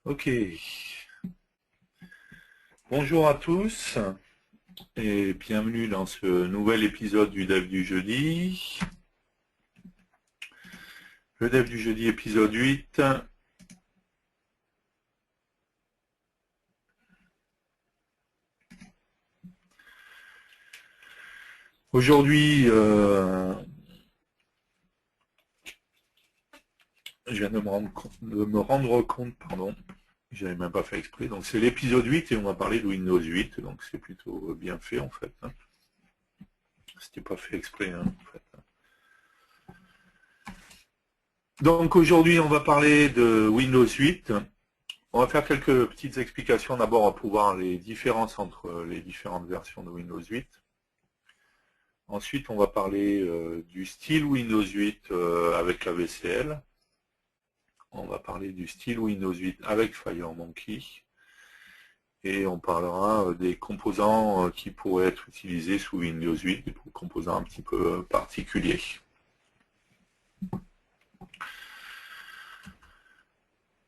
Ok, bonjour à tous et bienvenue dans ce nouvel épisode du Dev du jeudi. Le Dev du jeudi épisode 8. Aujourd'hui, je viens de me rendre compte, pardon, j'avais même pas fait exprès. Donc c'est l'épisode 8 et on va parler de Windows 8, donc c'est plutôt bien fait en fait. C'était pas fait exprès en fait. Donc aujourd'hui on va parler de Windows 8. On va faire quelques petites explications d'abord pour voir les différences entre les différentes versions de Windows 8. Ensuite, on va parler du style Windows 8 avec la VCL. On va parler du style Windows 8 avec FireMonkey. Et on parlera des composants qui pourraient être utilisés sous Windows 8, des composants un petit peu particuliers.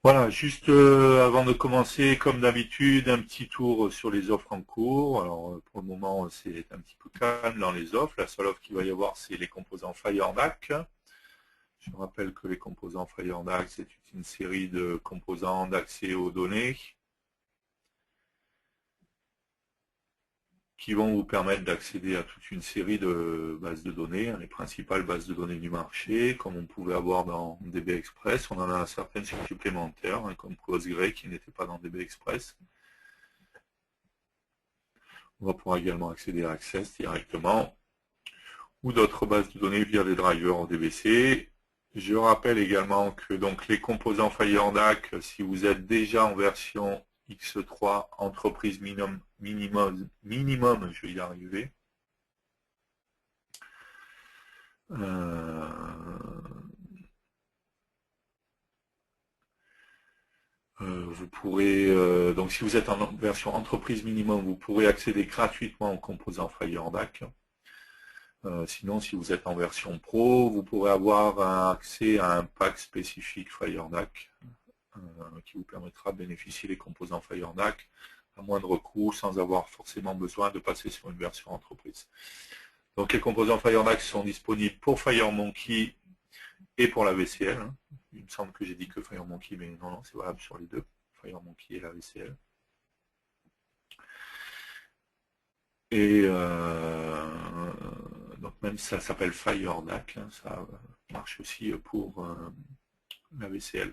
Voilà, juste avant de commencer, comme d'habitude, un petit tour sur les offres en cours. Alors pour le moment, c'est un petit peu calme dans les offres. La seule offre qu'il va y avoir, c'est les composants FireDAC. Je rappelle que les composants FireDAC, c'est une série de composants d'accès aux données qui vont vous permettre d'accéder à toute une série de bases de données, les principales bases de données du marché, comme on pouvait avoir dans DB Express. On en a certaines supplémentaires, comme Postgre qui n'était pas dans DB Express. On va pouvoir également accéder à Access directement ou d'autres bases de données via des drivers DBC. Je rappelle également que donc les composants FireDAC, si vous êtes déjà en version X3 entreprise minimum, je vais y arriver. Vous pourrez, donc si vous êtes en version entreprise minimum, vous pourrez accéder gratuitement aux composants FireDAC. Sinon, si vous êtes en version pro, vous pourrez avoir accès à un pack spécifique FireDAC qui vous permettra de bénéficier des composants FireDAC à moindre coût sans avoir forcément besoin de passer sur une version entreprise. Donc les composants FireDAC sont disponibles pour FireMonkey et pour la VCL. Il me semble que j'ai dit que FireMonkey, mais non, c'est valable sur les deux, FireMonkey et la VCL. Et donc même si ça s'appelle FireDAC, ça marche aussi pour la VCL.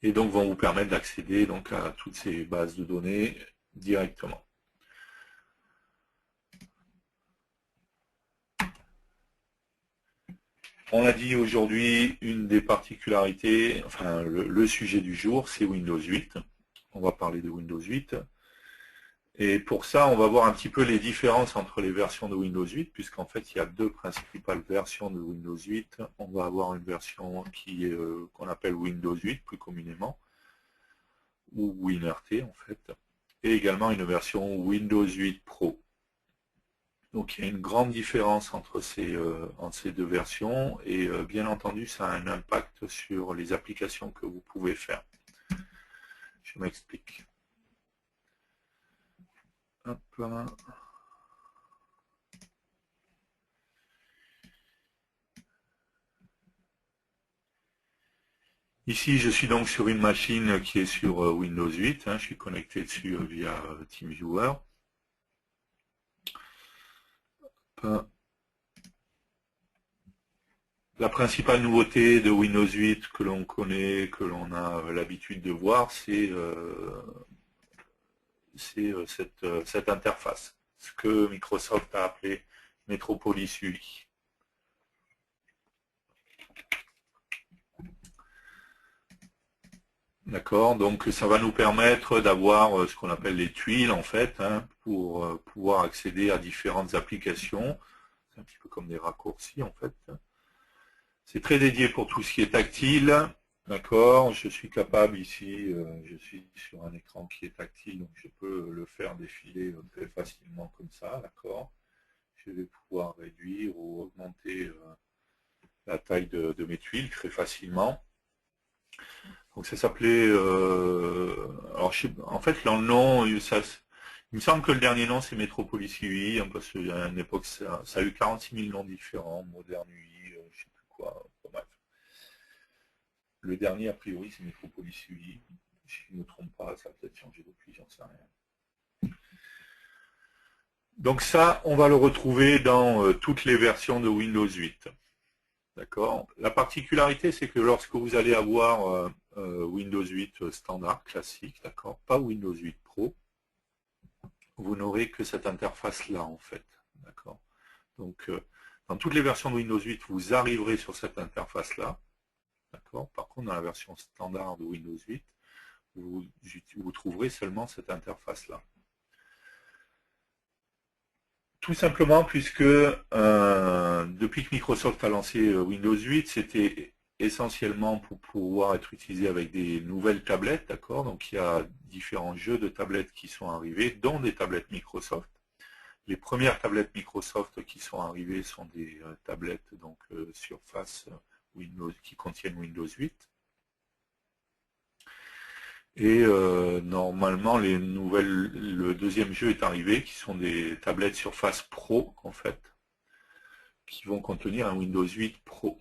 Et donc vont vous permettre d'accéder donc à toutes ces bases de données directement. On a dit aujourd'hui une des particularités, enfin le sujet du jour, c'est Windows 8. On va parler de Windows 8. Et pour ça, on va voir un petit peu les différences entre les versions de Windows 8, puisqu'en fait, il y a deux principales versions de Windows 8. On va avoir une version qui est qu'on appelle Windows 8 plus communément, ou WinRT en fait, et également une version Windows 8 Pro. Donc il y a une grande différence entre ces deux versions, et bien entendu, ça a un impact sur les applications que vous pouvez faire. Je m'explique. Hop là. Ici, je suis donc sur une machine qui est sur Windows 8. Je suis connecté dessus via TeamViewer. La principale nouveauté de Windows 8 que l'on connaît, que l'on a l'habitude de voir, c'est cette interface, ce que Microsoft a appelé Metropolis UI. D'accord, donc ça va nous permettre d'avoir ce qu'on appelle les tuiles en fait, pour pouvoir accéder à différentes applications. C'est un petit peu comme des raccourcis en fait. C'est très dédié pour tout ce qui est tactile. D'accord, je suis capable ici, je suis sur un écran qui est tactile, donc je peux le faire défiler très facilement comme ça, d'accord. Je vais pouvoir réduire ou augmenter la taille de mes tuiles très facilement. Donc ça s'appelait... alors en fait, dans le nom, il me semble que le dernier nom c'est Metropolis UI, hein, parce qu'à une époque ça a eu 46 000 noms différents, Modern UI, je sais plus quoi. Bon, bref. Le dernier a priori c'est Metropolis UI. Si je ne me trompe pas, ça a peut-être changé depuis, j'en sais rien. Donc ça, on va le retrouver dans toutes les versions de Windows 8. D'accord. La particularité, c'est que lorsque vous allez avoir Windows 8 standard, classique, d'accord, pas Windows 8 Pro, vous n'aurez que cette interface-là, en fait. D'accord. Donc, dans toutes les versions de Windows 8, vous arriverez sur cette interface-là. D'accord. Par contre, dans la version standard de Windows 8, vous trouverez seulement cette interface-là. Tout simplement puisque depuis que Microsoft a lancé Windows 8, c'était essentiellement pour pouvoir être utilisé avec des nouvelles tablettes, d'accord. Donc il y a différents jeux de tablettes qui sont arrivés, dont des tablettes Microsoft. Les premières tablettes Microsoft qui sont arrivées sont des tablettes donc Surface Windows qui contiennent Windows 8. Et normalement, le deuxième jeu est arrivé, qui sont des tablettes Surface Pro, en fait, qui vont contenir un Windows 8 Pro.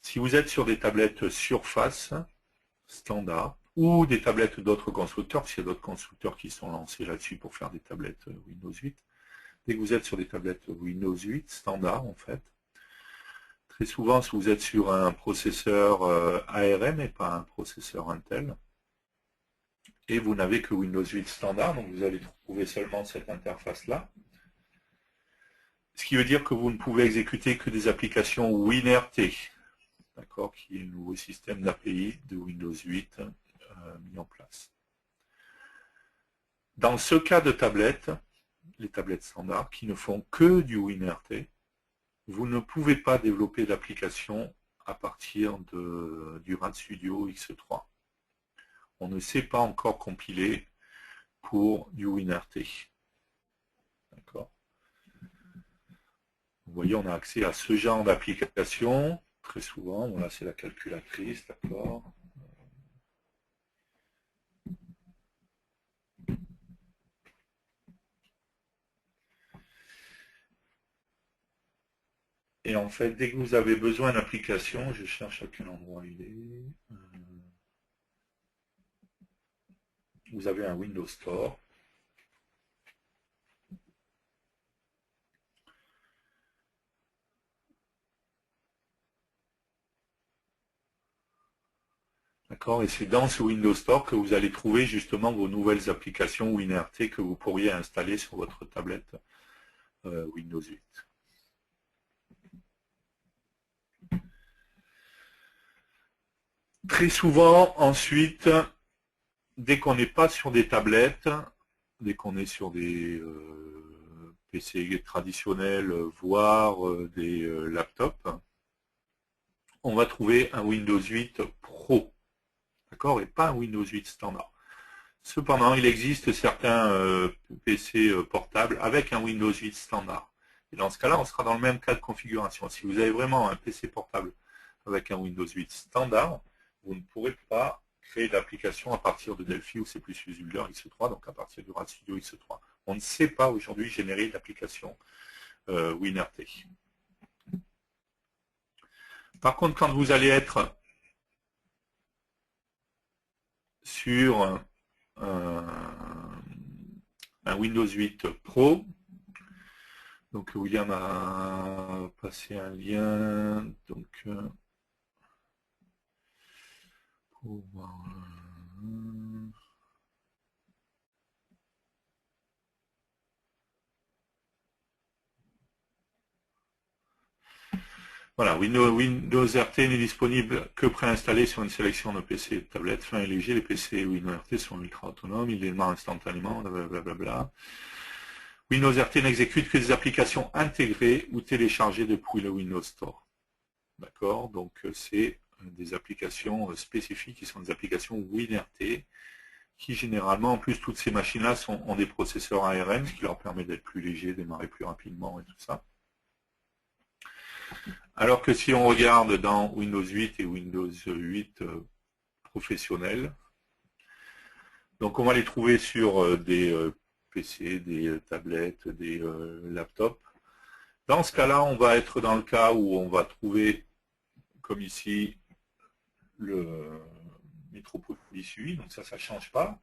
Si vous êtes sur des tablettes Surface standard, ou des tablettes d'autres constructeurs, parce qu'il y a d'autres constructeurs qui sont lancés là-dessus pour faire des tablettes Windows 8, dès que vous êtes sur des tablettes Windows 8 standard, en fait, très souvent, si vous êtes sur un processeur ARM et pas un processeur Intel, et vous n'avez que Windows 8 standard, donc vous allez trouver seulement cette interface-là. Ce qui veut dire que vous ne pouvez exécuter que des applications WinRT, d'accord, qui est le nouveau système d'API de Windows 8 mis en place. Dans ce cas de tablettes, les tablettes standards qui ne font que du WinRT, vous ne pouvez pas développer d'application à partir du RAD Studio X3. On ne sait pas encore compiler pour du WinRT. D'accord. Vous voyez, on a accès à ce genre d'application très souvent. Voilà, c'est la calculatrice, d'accord. Et en fait, dès que vous avez besoin d'application, je cherche à quel endroit il est. Vous avez un Windows Store. D'accord, et c'est dans ce Windows Store que vous allez trouver justement vos nouvelles applications WinRT que vous pourriez installer sur votre tablette Windows 8. Très souvent, ensuite, dès qu'on n'est pas sur des tablettes, dès qu'on est sur des PC traditionnels, voire des laptops, on va trouver un Windows 8 Pro, d'accord, et pas un Windows 8 standard. Cependant, il existe certains PC portables avec un Windows 8 standard. Et dans ce cas-là, on sera dans le même cas de configuration. Si vous avez vraiment un PC portable avec un Windows 8 standard, vous ne pourrez pas créer d'application à partir de Delphi ou C++ Builder X3, donc à partir du RAD Studio X3. On ne sait pas aujourd'hui générer d'application WinRT. Par contre, quand vous allez être sur un Windows 8 Pro, donc William a passé un lien, donc pour voir, voilà, Windows RT n'est disponible que préinstallé sur une sélection de PC et de tablettes. Fin et léger, les PC Windows RT sont ultra autonomes, ils démarrent instantanément, blablabla. Windows RT n'exécute que des applications intégrées ou téléchargées depuis le Windows Store. D'accord, donc c'est des applications spécifiques qui sont des applications WinRT qui généralement, en plus, toutes ces machines-là ont des processeurs ARM, ce qui leur permet d'être plus légers, démarrer plus rapidement et tout ça. Alors que si on regarde dans Windows 8 et Windows 8 professionnels. Donc on va les trouver sur des PC, des tablettes, des laptops. Dans ce cas-là, on va être dans le cas où on va trouver, comme ici, le Metropolis UI. Donc ça ne change pas.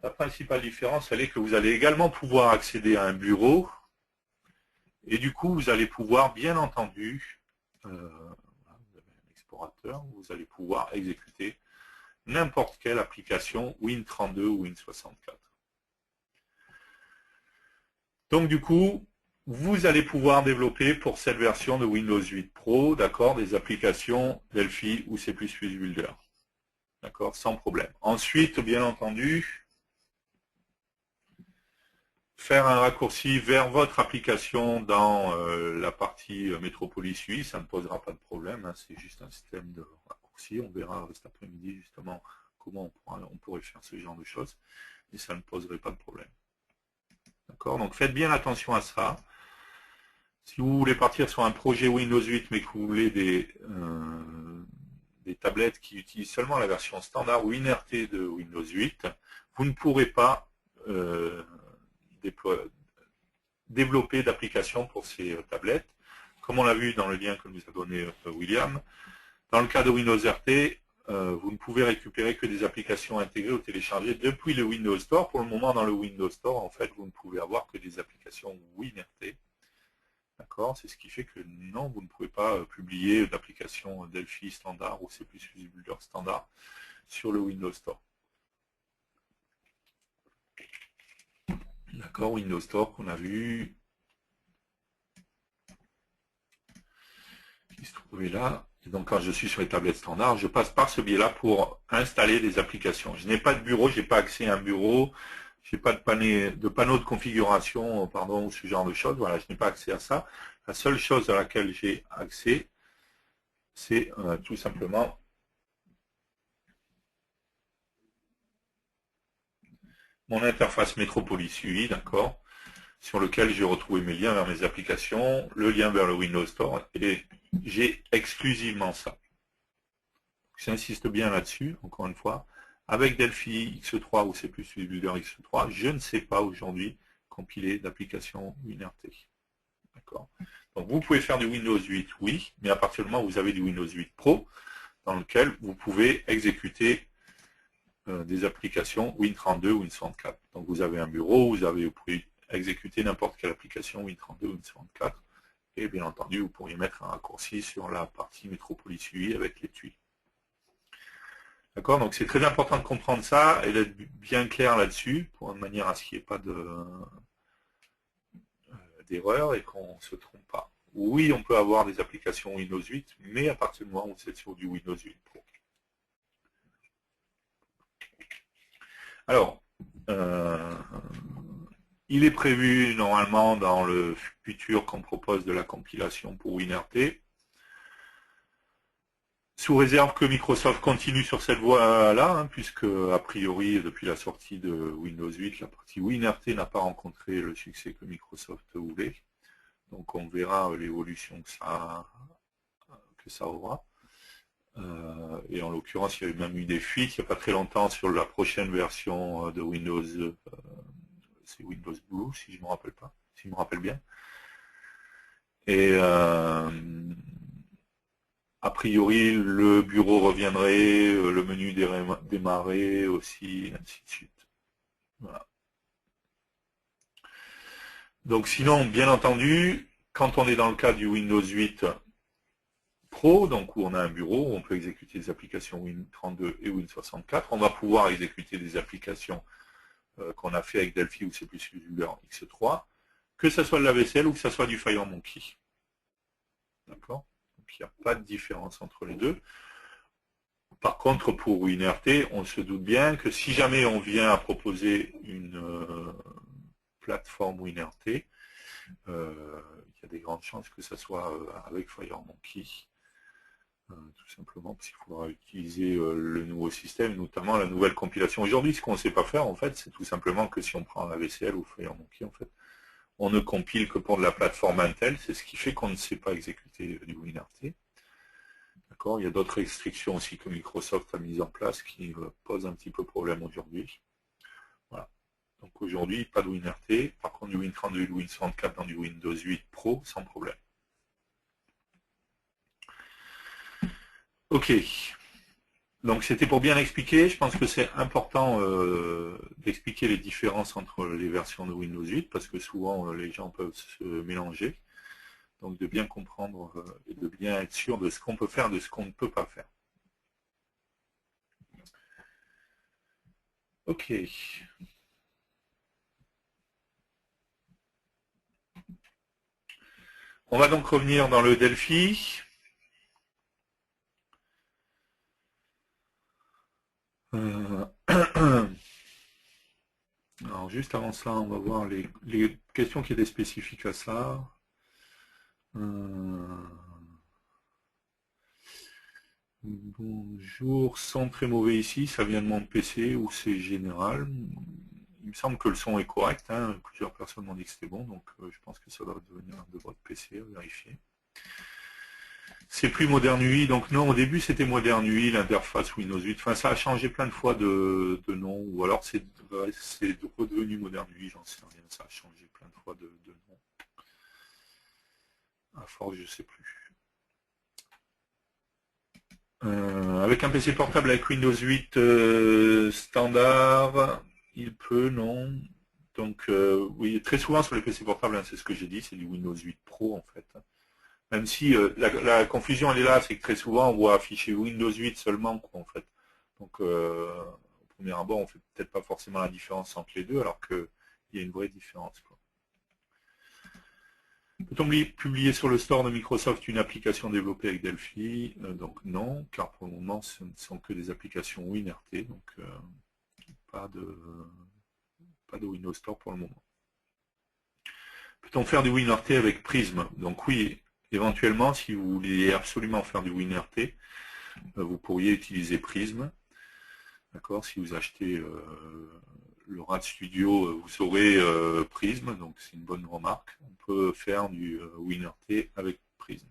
La principale différence, elle est que vous allez également pouvoir accéder à un bureau. Et du coup, vous allez pouvoir, bien entendu, vous avez un explorateur, vous allez pouvoir exécuter n'importe quelle application Win32 ou Win64. Donc du coup, vous allez pouvoir développer pour cette version de Windows 8 Pro, d'accord, des applications Delphi ou C++ Builder. D'accord, sans problème. Ensuite, bien entendu, faire un raccourci vers votre application dans la partie Metropolis UI, ça ne posera pas de problème, hein, c'est juste un système de raccourci. On verra cet après-midi justement comment on pourrait faire ce genre de choses, et ça ne poserait pas de problème. D'accord, donc faites bien attention à ça. Si vous voulez partir sur un projet Windows 8 mais que vous voulez des tablettes qui utilisent seulement la version standard ou WinRT de Windows 8, vous ne pourrez pas développer d'application pour ces tablettes. Comme on l'a vu dans le lien que nous a donné William, dans le cas de Windows RT, vous ne pouvez récupérer que des applications intégrées ou téléchargées depuis le Windows Store. Pour le moment, dans le Windows Store, en fait, vous ne pouvez avoir que des applications WinRT. D'accord, c'est ce qui fait que non, vous ne pouvez pas publier d'application Delphi standard ou C++ Builder standard sur le Windows Store. D'accord, Windows Store qu'on a vu, qui se trouvait là. Et donc quand je suis sur les tablettes standards, je passe par ce biais-là pour installer des applications. Je n'ai pas de bureau, je n'ai pas accès à un bureau, je n'ai pas de panneau de configuration, pardon, ou ce genre de choses. Voilà, je n'ai pas accès à ça. La seule chose à laquelle j'ai accès, c'est tout simplement mon interface Metropolis UI, d'accord, sur lequel j'ai retrouvé mes liens vers mes applications, le lien vers le Windows Store, et j'ai exclusivement ça. J'insiste bien là-dessus, encore une fois. Avec Delphi X3 ou C++ Builder X3, je ne sais pas aujourd'hui compiler d'application WinRT. D'accord. Donc vous pouvez faire du Windows 8, oui, mais à partir du moment où vous avez du Windows 8 Pro, dans lequel vous pouvez exécuter des applications Win32 ou Win64. Donc vous avez un bureau, vous pouvez exécuter n'importe quelle application Win32 ou Win64, et bien entendu vous pourriez mettre un raccourci sur la partie Metropolis UI avec l'étui. D'accord, donc c'est très important de comprendre ça et d'être bien clair là-dessus, de manière à ce qu'il n'y ait pas d'erreur et qu'on ne se trompe pas. Oui, on peut avoir des applications Windows 8, mais à partir du moment où c'est sur du Windows 8 Pro. Alors, il est prévu normalement dans le futur qu'on propose de la compilation pour WinRT. Sous réserve que Microsoft continue sur cette voie-là, hein, puisque a priori, depuis la sortie de Windows 8, la partie WinRT n'a pas rencontré le succès que Microsoft voulait. Donc on verra l'évolution que ça aura. Et en l'occurrence, il y a même eu des fuites il n'y a pas très longtemps sur la prochaine version de Windows, c'est Windows Blue, si je me rappelle pas, si je me rappelle bien. Et a priori, le bureau reviendrait, le menu démarrer aussi, ainsi de suite. Voilà. Donc sinon, bien entendu, quand on est dans le cas du Windows 8 Pro, donc où on a un bureau, où on peut exécuter des applications Win32 et Win64, on va pouvoir exécuter des applications qu'on a fait avec Delphi ou C++ Builder X3, que ce soit de la vaisselle ou que ce soit du FireMonkey. D'accord ? Donc il n'y a pas de différence entre les deux. Par contre, pour WinRT, on se doute bien que si jamais on vient à proposer une plateforme WinRT, il y a des grandes chances que ce soit avec FireMonkey, tout simplement parce qu'il faudra utiliser le nouveau système, notamment la nouvelle compilation. Aujourd'hui, ce qu'on ne sait pas faire, en fait, c'est tout simplement que si on prend la VCL ou FireMonkey, en fait, on ne compile que pour de la plateforme Intel, c'est ce qui fait qu'on ne sait pas exécuter du WinRT. D'accord. Il y a d'autres restrictions aussi que Microsoft a mises en place qui posent un petit peu problème aujourd'hui. Voilà. Donc aujourd'hui, pas de WinRT. Par contre, du Win32 et du Win64 dans du Windows 8 Pro, sans problème. Ok. Donc c'était pour bien expliquer. Je pense que c'est important d'expliquer les différences entre les versions de Windows 8 parce que souvent les gens peuvent se mélanger. Donc de bien comprendre et de bien être sûr de ce qu'on peut faire, de ce qu'on ne peut pas faire. Ok. On va donc revenir dans le Delphi. Alors juste avant ça, on va voir les questions qui étaient spécifiques à ça. Bonjour, son très mauvais ici, ça vient de mon PC ou c'est général. Il me semble que le son est correct, hein. Plusieurs personnes m'ont dit que c'était bon, donc je pense que ça doit venir de votre PC, à vérifier. C'est plus Modern UI, donc non, au début c'était Modern UI, l'interface Windows 8, enfin ça a changé plein de fois de nom, ou alors c'est redevenu Modern UI, j'en sais rien, ça a changé plein de fois de nom. À force, je sais plus. Avec un PC portable avec Windows 8 standard, il peut, non. Donc oui, très souvent sur les PC portables, hein, c'est ce que j'ai dit, c'est du Windows 8 Pro en fait. Même si la confusion elle est là, c'est que très souvent on voit afficher Windows 8 seulement quoi, en fait. Donc au premier abord, on fait peut-être pas forcément la différence entre les deux, alors qu'il y a une vraie différence, quoi. Peut-on publier sur le store de Microsoft une application développée avec Delphi? Donc non, car pour le moment ce ne sont que des applications WinRT, donc pas de Windows Store pour le moment. Peut-on faire du WinRT avec Prism? Donc oui, éventuellement, si vous voulez absolument faire du WinRT, vous pourriez utiliser Prism. D'accord, si vous achetez le RAD Studio, vous aurez Prism, donc c'est une bonne remarque. On peut faire du WinRT avec Prism.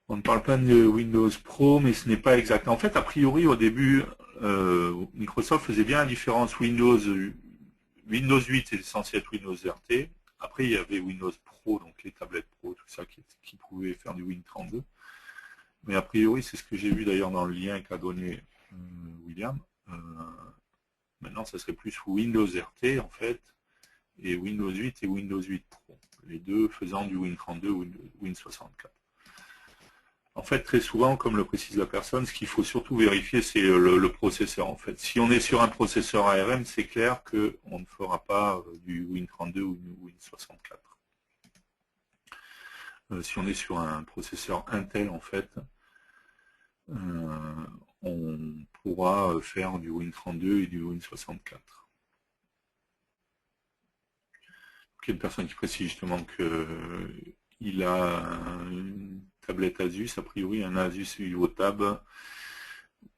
On ne parle pas de Windows Pro, mais ce n'est pas exact. En fait, a priori, au début, Microsoft faisait bien la différence Windows 8 est censé être Windows RT. Après, il y avait Windows Pro, donc les tablettes Pro, tout ça, qui pouvaient faire du Win32. Mais a priori, c'est ce que j'ai vu d'ailleurs dans le lien qu'a donné William. Maintenant, ça serait plus Windows RT, en fait, et Windows 8 et Windows 8 Pro. Les deux faisant du Win32 ou Win64. En fait, très souvent, comme le précise la personne, ce qu'il faut surtout vérifier, c'est le processeur. En fait, si on est sur un processeur ARM, c'est clair qu'on ne fera pas du Win32 ou du Win64. Si on est sur un processeur Intel, en fait, on pourra faire du Win32 et du Win64. Il y a une personne qui précise justement qu'il a une tablette Asus, a priori un Asus VivoTab,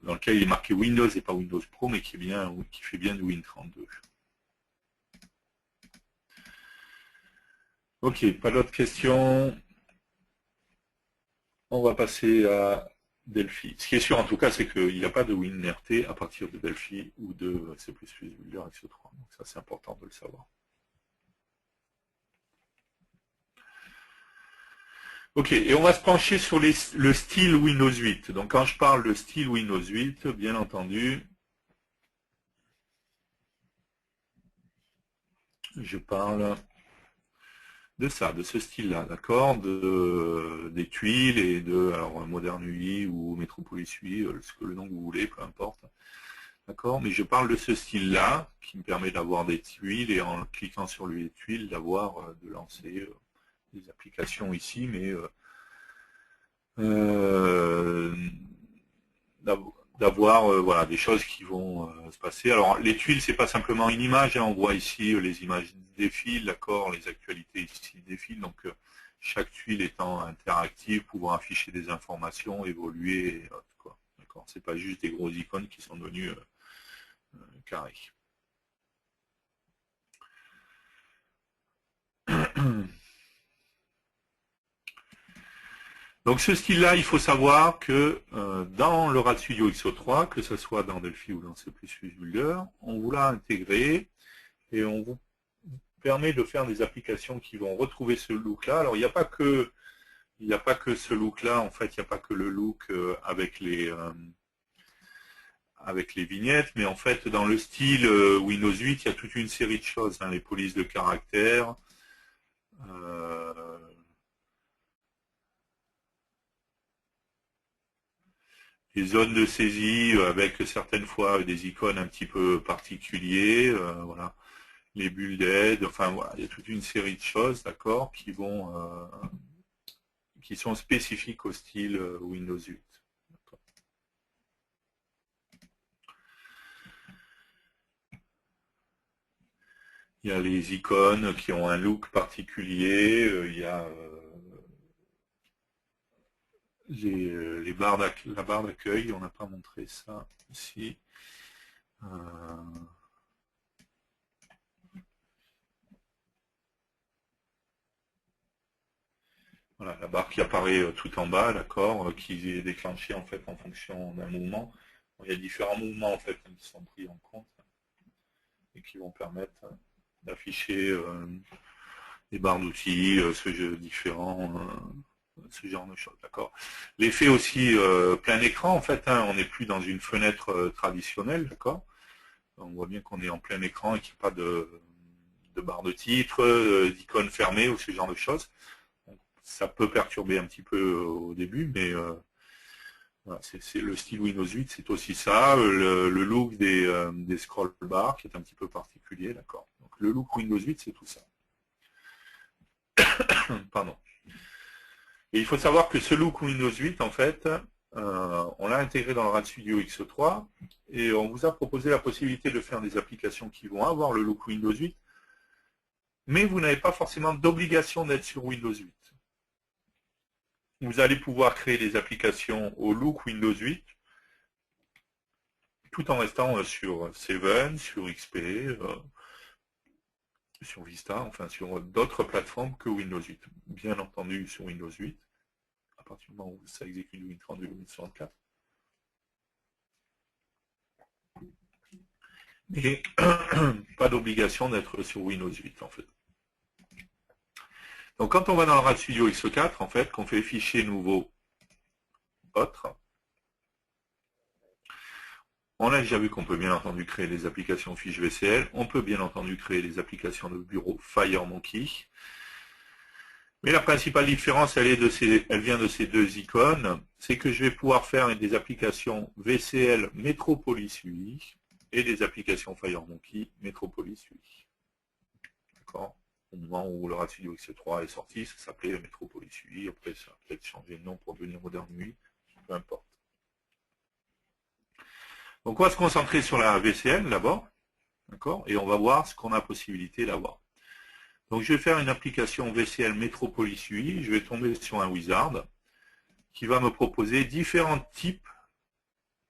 dans lequel il est marqué Windows et pas Windows Pro, mais qui fait bien du Win32. Ok, pas d'autres questions. On va passer à Delphi. Ce qui est sûr en tout cas, c'est qu'il n'y a pas de WinRT à partir de Delphi ou de C++ Builder XE3. Donc ça, c'est important de le savoir. Ok, et on va se pencher sur le style Windows 8. Donc quand je parle de style Windows 8, bien entendu, je parle de ça, de ce style-là, d'accord, des tuiles et de Modern UI ou Metropolis UI, ce que le nom que vous voulez, peu importe. D'accord, mais je parle de ce style-là qui me permet d'avoir des tuiles et en cliquant sur les tuiles, de lancer des applications ici, mais d'avoir voilà, des choses qui vont se passer. Alors les tuiles, c'est pas simplement une image, hein. On voit ici les images défilent, d'accord, les actualités ici défilent, donc chaque tuile étant interactive, pouvant afficher des informations, évoluer et autres, quoi. D'accord. C'est pas juste des gros icônes qui sont devenus carrés. Donc ce style-là, il faut savoir que dans le RAD Studio XO3, que ce soit dans Delphi ou dans C++ Builder, on vous l'a intégré et on vous permet de faire des applications qui vont retrouver ce look-là. Alors il n'y a pas que ce look-là, en fait, il n'y a pas que le look avec les vignettes, mais en fait dans le style Windows 8, il y a toute une série de choses, hein, les polices de caractères, les zones de saisie avec certaines fois des icônes un petit peu particuliers, voilà, les bulles d'aide, enfin voilà, il y a toute une série de choses, d'accord, qui sont spécifiques au style Windows 8. Il y a les icônes qui ont un look particulier, il y a la barre d'accueil, on n'a pas montré ça ici. Voilà, la barre qui apparaît tout en bas, d'accord, qui est déclenchée en fait en fonction d'un mouvement. Bon, il y a différents mouvements en fait qui sont pris en compte et qui vont permettre d'afficher des barres d'outils, ce genre de choses, d'accord. L'effet aussi plein écran, en fait, hein, on n'est plus dans une fenêtre traditionnelle, d'accord. On voit bien qu'on est en plein écran et qu'il n'y a pas de barre de titre, d'icônes fermées ou ce genre de choses. Donc, ça peut perturber un petit peu au début, mais voilà, c'est le style Windows 8, c'est aussi ça. Le look des scroll bars qui est un petit peu particulier, d'accord. Donc le look Windows 8, c'est tout ça. Pardon. Et il faut savoir que ce look Windows 8, en fait, on l'a intégré dans le RAD Studio XO3 et on vous a proposé la possibilité de faire des applications qui vont avoir le look Windows 8, mais vous n'avez pas forcément d'obligation d'être sur Windows 8. Vous allez pouvoir créer des applications au look Windows 8 tout en restant sur 7, sur XP, sur Vista, enfin sur d'autres plateformes que Windows 8. Bien entendu sur Windows 8, à partir du moment où ça exécute Win32 ou Win64. Et pas d'obligation d'être sur Windows 8 en fait. Donc quand on va dans le RAD Studio XO4, en fait, qu'on fait fichier nouveau autre, on a déjà vu qu'on peut bien entendu créer des applications fiches VCL, on peut bien entendu créer des applications de bureau FireMonkey. Mais la principale différence, elle vient de ces deux icônes, c'est que je vais pouvoir faire des applications VCL Metropolis UI et des applications FireMonkey Metropolis UI. D'accord. Au moment où le RAD Studio XO3 est sorti, ça s'appelait Metropolis UI, après ça a peut-être changé de nom pour devenir Modern UI, peu importe. Donc on va se concentrer sur la VCL d'abord, d'accord, et on va voir ce qu'on a possibilité d'avoir. Donc je vais faire une application VCL Metropolis UI, je vais tomber sur un wizard qui va me proposer différents types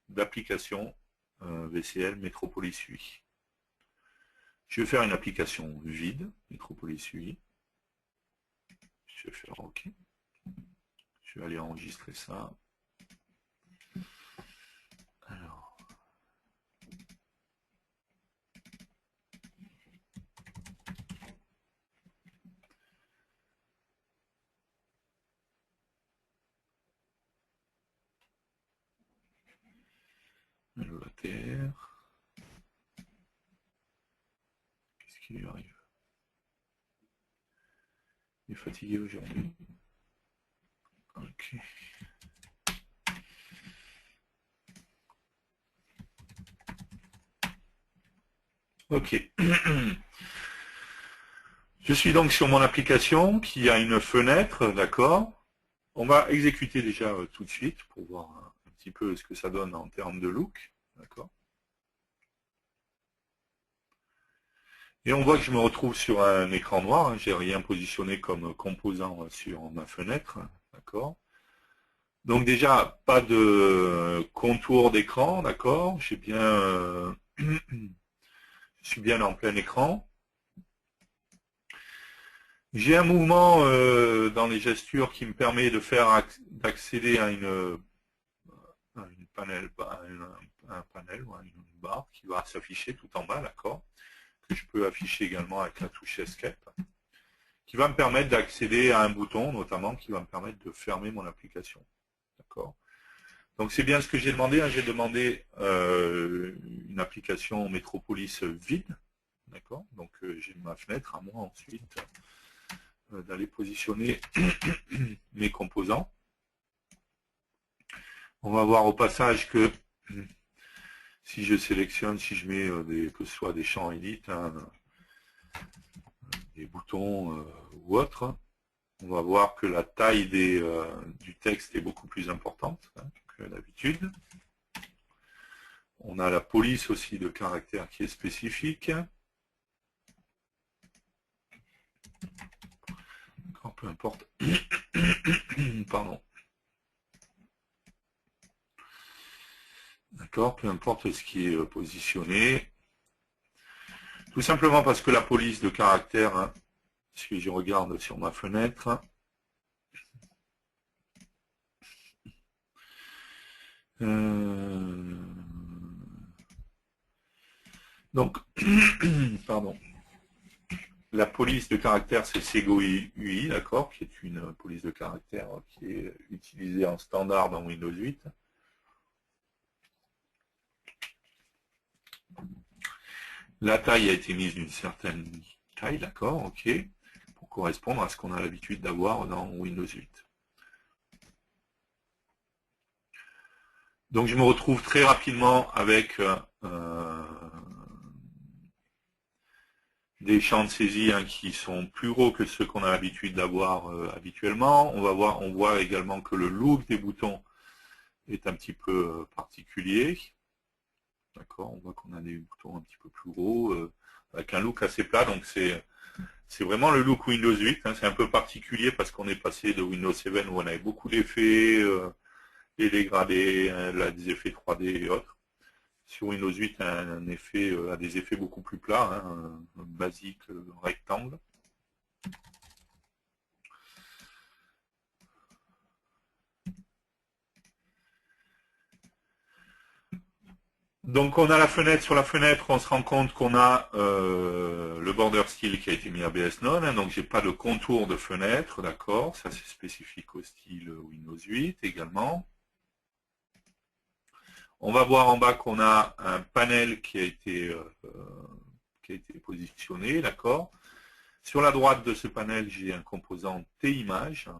d'applications VCL Metropolis UI. Je vais faire une application vide, Metropolis UI. Je vais faire OK. Je vais aller enregistrer ça. Alors. LATR. Qu'est-ce qui lui arrive? Il est fatigué aujourd'hui. Ok. Ok. Je suis donc sur mon application qui a une fenêtre, d'accord. On va exécuter déjà tout de suite pour voir un petit peu ce que ça donne en termes de look, d'accord. Et on voit que je me retrouve sur un écran noir, hein, j'ai rien positionné comme composant sur ma fenêtre, d'accord. Donc déjà, pas de contour d'écran, d'accord, j'ai bien, je suis bien en plein écran. J'ai un mouvement dans les gestures qui me permet de faire d'accéder à une panel, un panel ou une barre qui va s'afficher tout en bas, d'accord, que je peux afficher également avec la touche Escape, qui va me permettre d'accéder à un bouton, notamment, qui va me permettre de fermer mon application, d'accord. Donc c'est bien ce que j'ai demandé, hein. J'ai demandé une application Metropolis vide, d'accord. Donc j'ai ma fenêtre à moi ensuite d'aller positionner mes composants. On va voir au passage que si je sélectionne, si je mets que ce soit des champs edit, hein, des boutons ou autres, on va voir que la taille du texte est beaucoup plus importante, hein, que d'habitude. On a la police aussi de caractère qui est spécifique. Peu importe. Pardon. D'accord, peu importe ce qui est positionné. Tout simplement parce que la police de caractère, hein, si je regarde sur ma fenêtre, donc, pardon. La police de caractère, c'est Sego UI, d'accord, qui est une police de caractère qui est utilisée en standard dans Windows 8. La taille a été mise d'une certaine taille, d'accord, ok, pour correspondre à ce qu'on a l'habitude d'avoir dans Windows 8. Donc je me retrouve très rapidement avec des champs de saisie, hein, qui sont plus gros que ceux qu'on a l'habitude d'avoir habituellement. On voit également que le look des boutons est un petit peu particulier. D'accord, on voit qu'on a des boutons un petit peu plus gros, avec un look assez plat, donc c'est vraiment le look Windows 8, hein. C'est un peu particulier parce qu'on est passé de Windows 7 où on avait beaucoup d'effets, les dégradés, là, des effets 3D et autres. Sur Windows 8, a des effets beaucoup plus plats, hein, basique, rectangle. Donc on a la fenêtre, sur la fenêtre, on se rend compte qu'on a le border style qui a été mis à BS None, hein, donc j'ai pas de contour de fenêtre, d'accord, ça c'est spécifique au style Windows 8 également. On va voir en bas qu'on a un panel qui a été positionné, d'accord. Sur la droite de ce panel, j'ai un composant T-Image,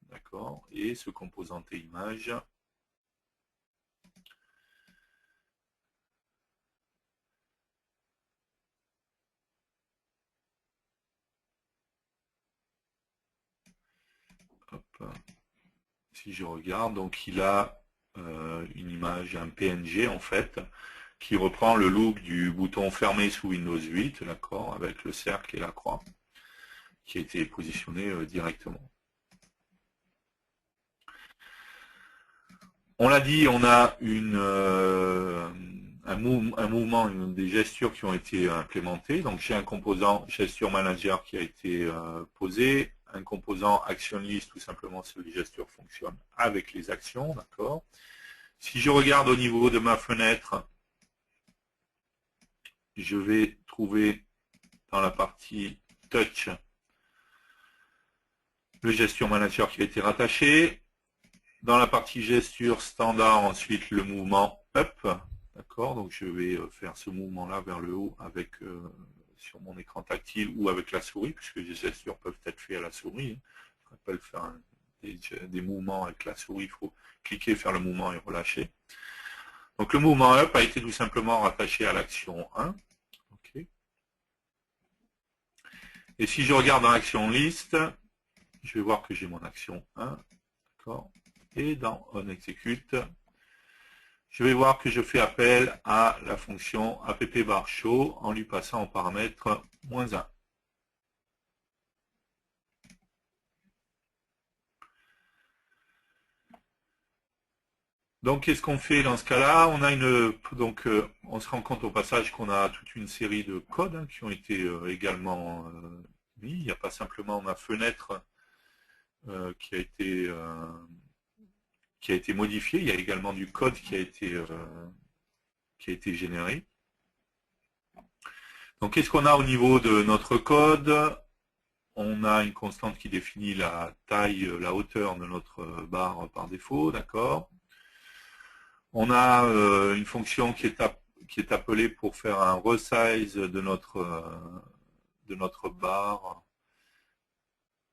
d'accord, et ce composant T-Image, si je regarde, donc il a une image, un PNG en fait, qui reprend le look du bouton fermé sous Windows 8, d'accord, avec le cercle et la croix, qui a été positionné directement. On l'a dit, on a un mouvement, des gestures qui ont été implémentées. Donc j'ai un composant gesture manager qui a été posé, un composant action list, tout simplement si les gestures fonctionnent avec les actions, d'accord. Si je regarde au niveau de ma fenêtre, je vais trouver dans la partie touch le gesture manager qui a été rattaché. Dans la partie gesture standard, ensuite le mouvement up, d'accord. Donc je vais faire ce mouvement-là vers le haut avec sur mon écran tactile ou avec la souris, puisque les gestures peuvent être faites à la souris. Je rappelle faire des mouvements avec la souris, il faut cliquer, faire le mouvement et relâcher. Donc le mouvement up a été tout simplement rattaché à l'action 1. Okay. Et si je regarde dans l'action list, je vais voir que j'ai mon action 1, d'accord. Et dans On Execute, je vais voir que je fais appel à la fonction app_show en lui passant en paramètre -1. Donc, qu'est-ce qu'on fait dans ce cas-là? On a on se rend compte au passage qu'on a toute une série de codes qui ont été également mis. Il n'y a pas simplement ma fenêtre qui a été modifiée. Il y a également du code qui a été généré. Donc, qu'est-ce qu'on a au niveau de notre code? On a une constante qui définit la taille, la hauteur de notre barre par défaut, d'accord? On a une fonction qui est appelée pour faire un resize de notre barre.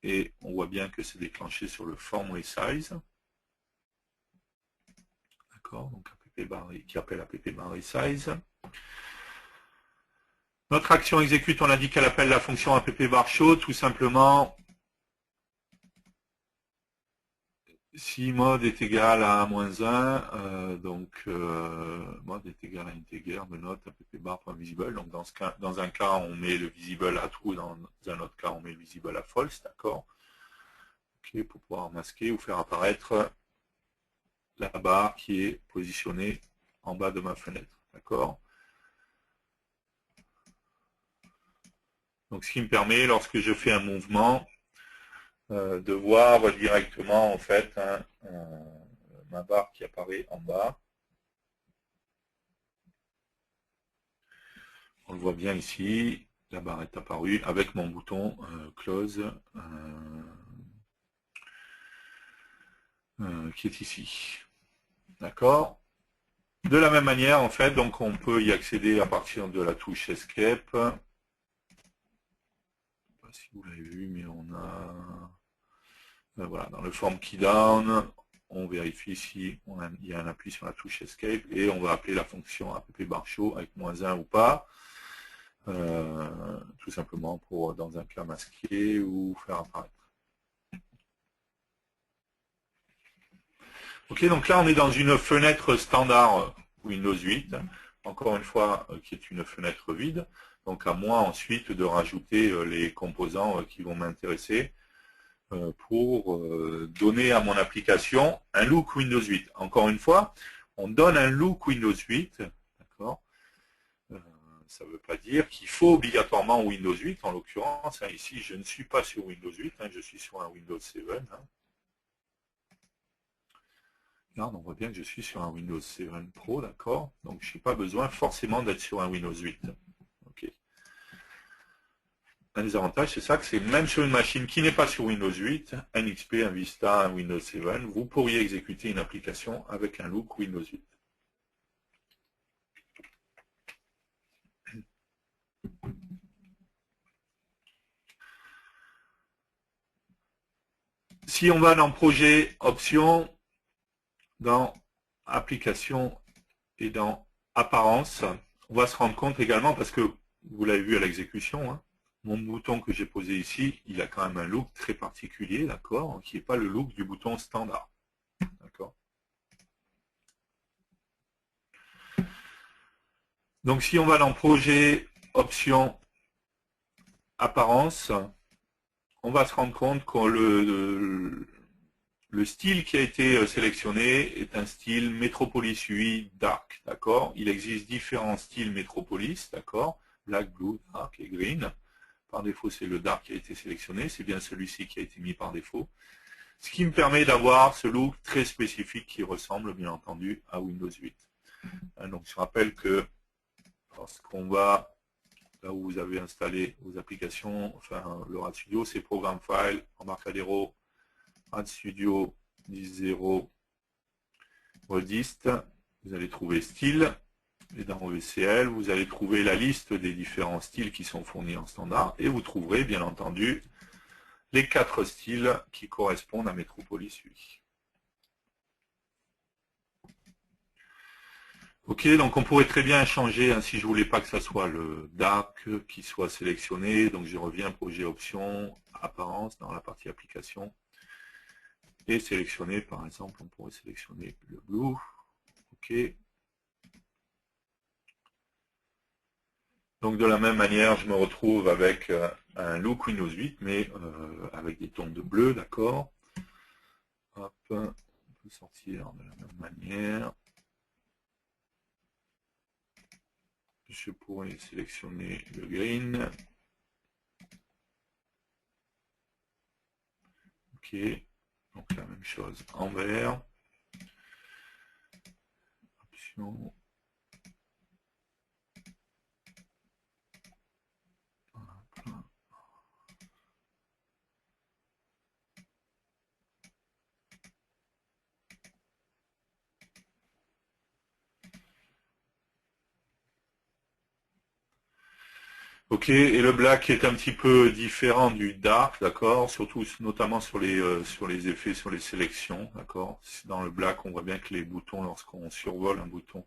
Et on voit bien que c'est déclenché sur le form resize. D'accord, donc qui appelle app_resize. Notre action exécute, on a dit qu'elle appelle la fonction app_show, tout simplement. Si mode est égal à -1, mode est égal à integer de note app_bar.visible. Donc dans un cas, on met le visible à true, dans un autre cas, on met le visible à false, d'accord. Okay, pour pouvoir masquer ou faire apparaître la barre qui est positionnée en bas de ma fenêtre, d'accord. Donc ce qui me permet, lorsque je fais un mouvement, de voir directement en fait ma barre qui apparaît en bas. On le voit bien ici, la barre est apparue avec mon bouton close qui est ici. D'accord. De la même manière, en fait, donc on peut y accéder à partir de la touche Escape. Je ne sais pas si vous l'avez vu, mais on a voilà, dans le form keydown, on vérifie si il y a un appui sur la touche Escape et on va appeler la fonction app_show avec -1 ou pas. Tout simplement pour, dans un cas, masquer ou faire apparaître. Ok, donc là on est dans une fenêtre standard Windows 8, encore une fois qui est une fenêtre vide, donc à moi ensuite de rajouter les composants qui vont m'intéresser pour donner à mon application un look Windows 8. Encore une fois, on donne un look Windows 8, d'accord. Ça ne veut pas dire qu'il faut obligatoirement Windows 8, en l'occurrence. Ici, je ne suis pas sur Windows 8, je suis sur un Windows 7. Regarde, on voit bien que je suis sur un Windows 7 Pro, d'accord. Donc, je n'ai pas besoin forcément d'être sur un Windows 8. Okay. Un des avantages, c'est ça, que c'est même sur une machine qui n'est pas sur Windows 8, un XP, un Vista, un Windows 7, vous pourriez exécuter une application avec un look Windows 8. Si on va dans Projet, Options, dans Application et dans Apparence, on va se rendre compte également, parce que vous l'avez vu à l'exécution, mon bouton que j'ai posé ici, il a quand même un look très particulier, d'accord, qui n'est pas le look du bouton standard. D'accord. Donc si on va dans Projet, Options, Apparence, on va se rendre compte que le style qui a été sélectionné est un style Metropolis UI Dark, d'accord. Il existe différents styles Metropolis, d'accord, Black, Blue, Dark et Green. Par défaut, c'est le Dark qui a été sélectionné, c'est bien celui-ci qui a été mis par défaut. Ce qui me permet d'avoir ce look très spécifique qui ressemble bien entendu à Windows 8. Donc je rappelle que lorsqu'on va là où vous avez installé vos applications, enfin le RAD Studio, c'est Programme File, Embarcadero, RAD Studio 10.0, Redist, vous allez trouver Style, et dans ECL, vous allez trouver la liste des différents styles qui sont fournis en standard, et vous trouverez bien entendu les 4 styles qui correspondent à Metropolis UI. Ok, donc on pourrait très bien changer, si je ne voulais pas que ça soit le Dark qui soit sélectionné, donc je reviens Projet Options, Apparence, dans la partie Application, et sélectionner, par exemple, on pourrait sélectionner le Blue, ok, Donc de la même manière, je me retrouve avec un look Windows 8, mais avec des tons de bleu, d'accord. Hop, on peut sortir de la même manière. Je pourrais sélectionner le green. Ok, donc la même chose en vert. Option. Ok, et le black est un petit peu différent du dark, d'accord, surtout notamment sur les effets, sur les sélections, d'accord. Dans le black, on voit bien que les boutons, lorsqu'on survole un bouton,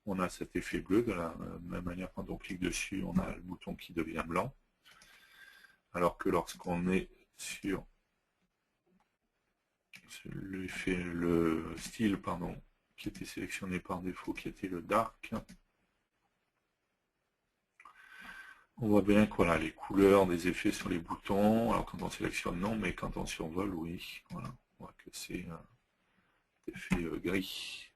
on a cet effet bleu. De la même manière, quand on clique dessus, on a le bouton qui devient blanc. Alors que lorsqu'on est sur le style, pardon, qui était sélectionné par défaut, qui était le dark, on voit bien que voilà, les couleurs des effets sur les boutons, alors quand on sélectionne non, mais quand on survole, oui. Voilà, on voit que c'est effet gris.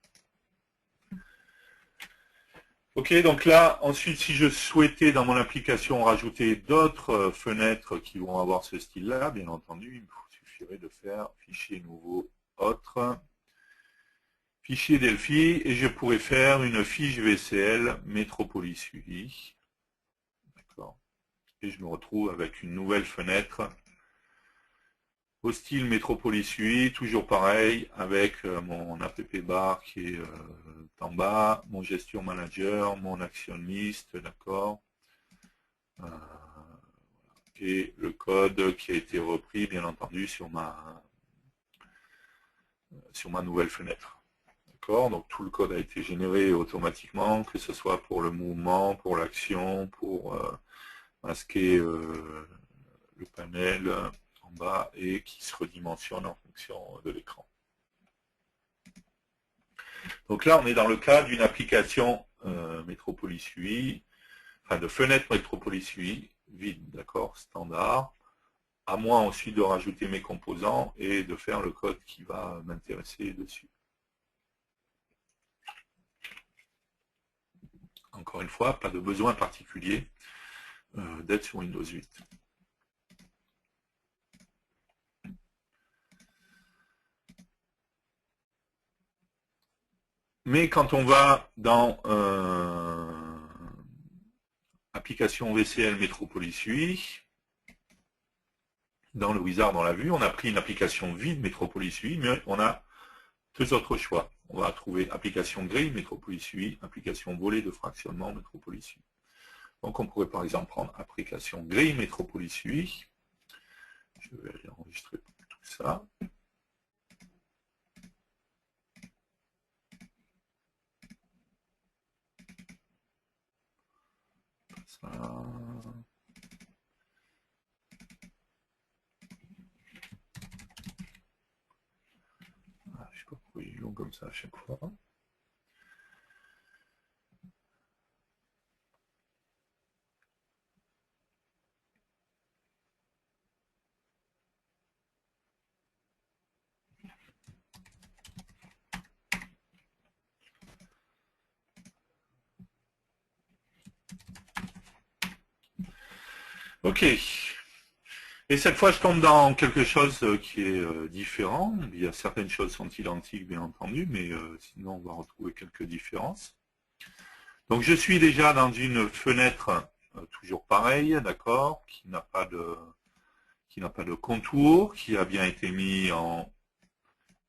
Ok, donc là, ensuite, si je souhaitais dans mon application rajouter d'autres fenêtres qui vont avoir ce style-là, bien entendu, il me suffirait de faire fichier nouveau, autre, fichier Delphi, et je pourrais faire une fiche VCL Metropolis UI. D'accord. Et je me retrouve avec une nouvelle fenêtre au style Metropolis UI, toujours pareil, avec mon app bar qui est en bas, mon gestion manager, mon action list, d'accord, et le code qui a été repris, bien entendu, sur ma nouvelle fenêtre. D'accord, donc tout le code a été généré automatiquement, que ce soit pour le mouvement, pour l'action, pour masquer le panel en bas et qui se redimensionne en fonction de l'écran. Donc là, on est dans le cas d'une application Metropolis UI, enfin de fenêtre Metropolis UI, vide, d'accord, standard, à moi ensuite de rajouter mes composants et de faire le code qui va m'intéresser dessus. Encore une fois, pas de besoin particulier d'être sur Windows 8. Mais quand on va dans application VCL Metropolis UI, dans le wizard, on l'a vu, on a pris une application vide Metropolis UI, mais on a deux autres choix. On va trouver application grille Metropolis UI, application volée de fractionnement Metropolis UI. Donc on pourrait par exemple prendre application grille Metropolis UI. Je vais aller enregistrer tout ça. Ça. Ah, je sais pas pourquoi il est long comme ça à chaque fois. Ok. Et cette fois, je tombe dans quelque chose qui est différent. Il y a certaines choses sont identiques, bien entendu, mais sinon, on va retrouver quelques différences. Donc, je suis déjà dans une fenêtre toujours pareille, d'accord, qui n'a pas de contour, qui a bien été mis en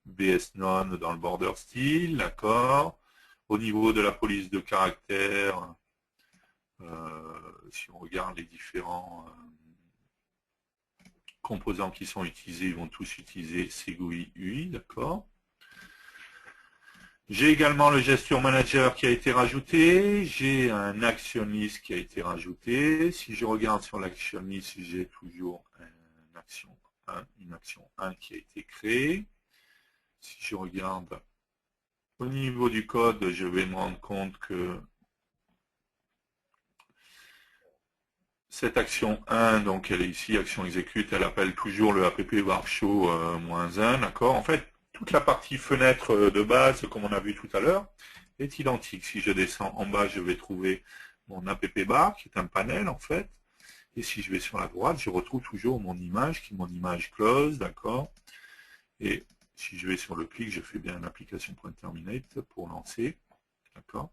BS None dans le border style, d'accord. Au niveau de la police de caractère, si on regarde les différents composants qui sont utilisés, ils vont tous utiliser Segui UI, d'accord. J'ai également le gestion manager qui a été rajouté, j'ai un action list qui a été rajouté. Si je regarde sur l'action list, j'ai toujours une action 1 qui a été créée. Si je regarde au niveau du code, je vais me rendre compte que cette action 1, donc elle est ici, action exécute, elle appelle toujours le app varchou -1, d'accord. En fait, toute la partie fenêtre de base, comme on a vu tout à l'heure, est identique. Si je descends en bas, je vais trouver mon app bar, qui est un panel, en fait. Et si je vais sur la droite, je retrouve toujours mon image, qui est mon image close, d'accord. Et si je vais sur le clic, je fais bien l'application.terminate pour lancer, d'accord.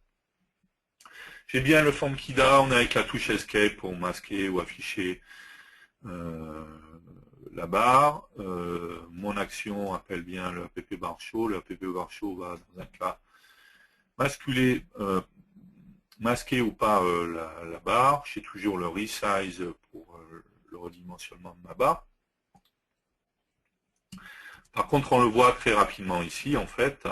J'ai bien le funky down avec la touche escape pour masquer ou afficher la barre. Mon action appelle bien le app bar show. Le app bar show va dans un cas masquer ou pas la barre. J'ai toujours le resize pour le redimensionnement de ma barre. Par contre, on le voit très rapidement ici, en fait.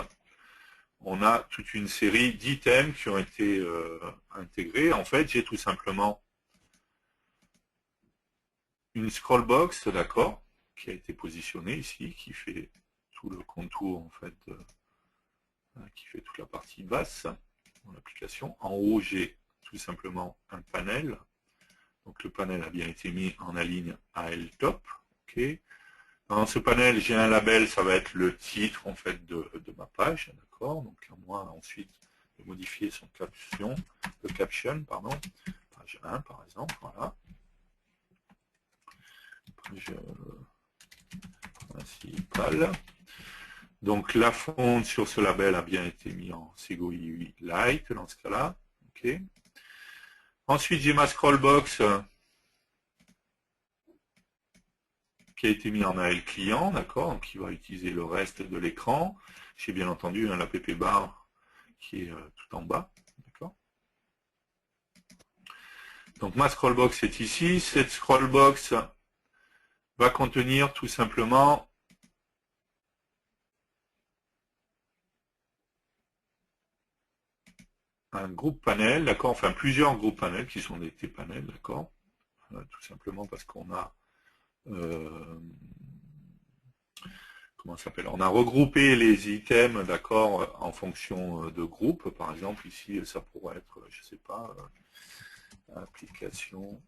On a toute une série d'items qui ont été intégrés. En fait, j'ai tout simplement une scroll box, d'accord, qui a été positionnée ici, qui fait tout le contour, en fait, qui fait toute la partie basse de l'application. En haut, j'ai tout simplement un panel. Donc le panel a bien été mis en aligne AL top. Okay. Dans ce panel, j'ai un label, ça va être le titre en fait de ma page, d'accord. Donc à moi ensuite de modifier son caption, pardon, page 1 par exemple, voilà. Page principale. Donc la fonte sur ce label a bien été mis en Segoe Light dans ce cas-là. Okay. Ensuite, j'ai ma scrollbox qui a été mis en AL client, d'accord, donc qui va utiliser le reste de l'écran. J'ai bien entendu l'app bar qui est tout en bas, d'accord. Donc ma scrollbox est ici. Cette scrollbox va contenir tout simplement un groupe panel, d'accord, enfin plusieurs groupes panels qui sont des T-panels, d'accord, tout simplement parce qu'on a comment ça s'appelle, on a regroupé les items, d'accord, en fonction de groupes. Par exemple, ici, ça pourrait être, je sais pas, application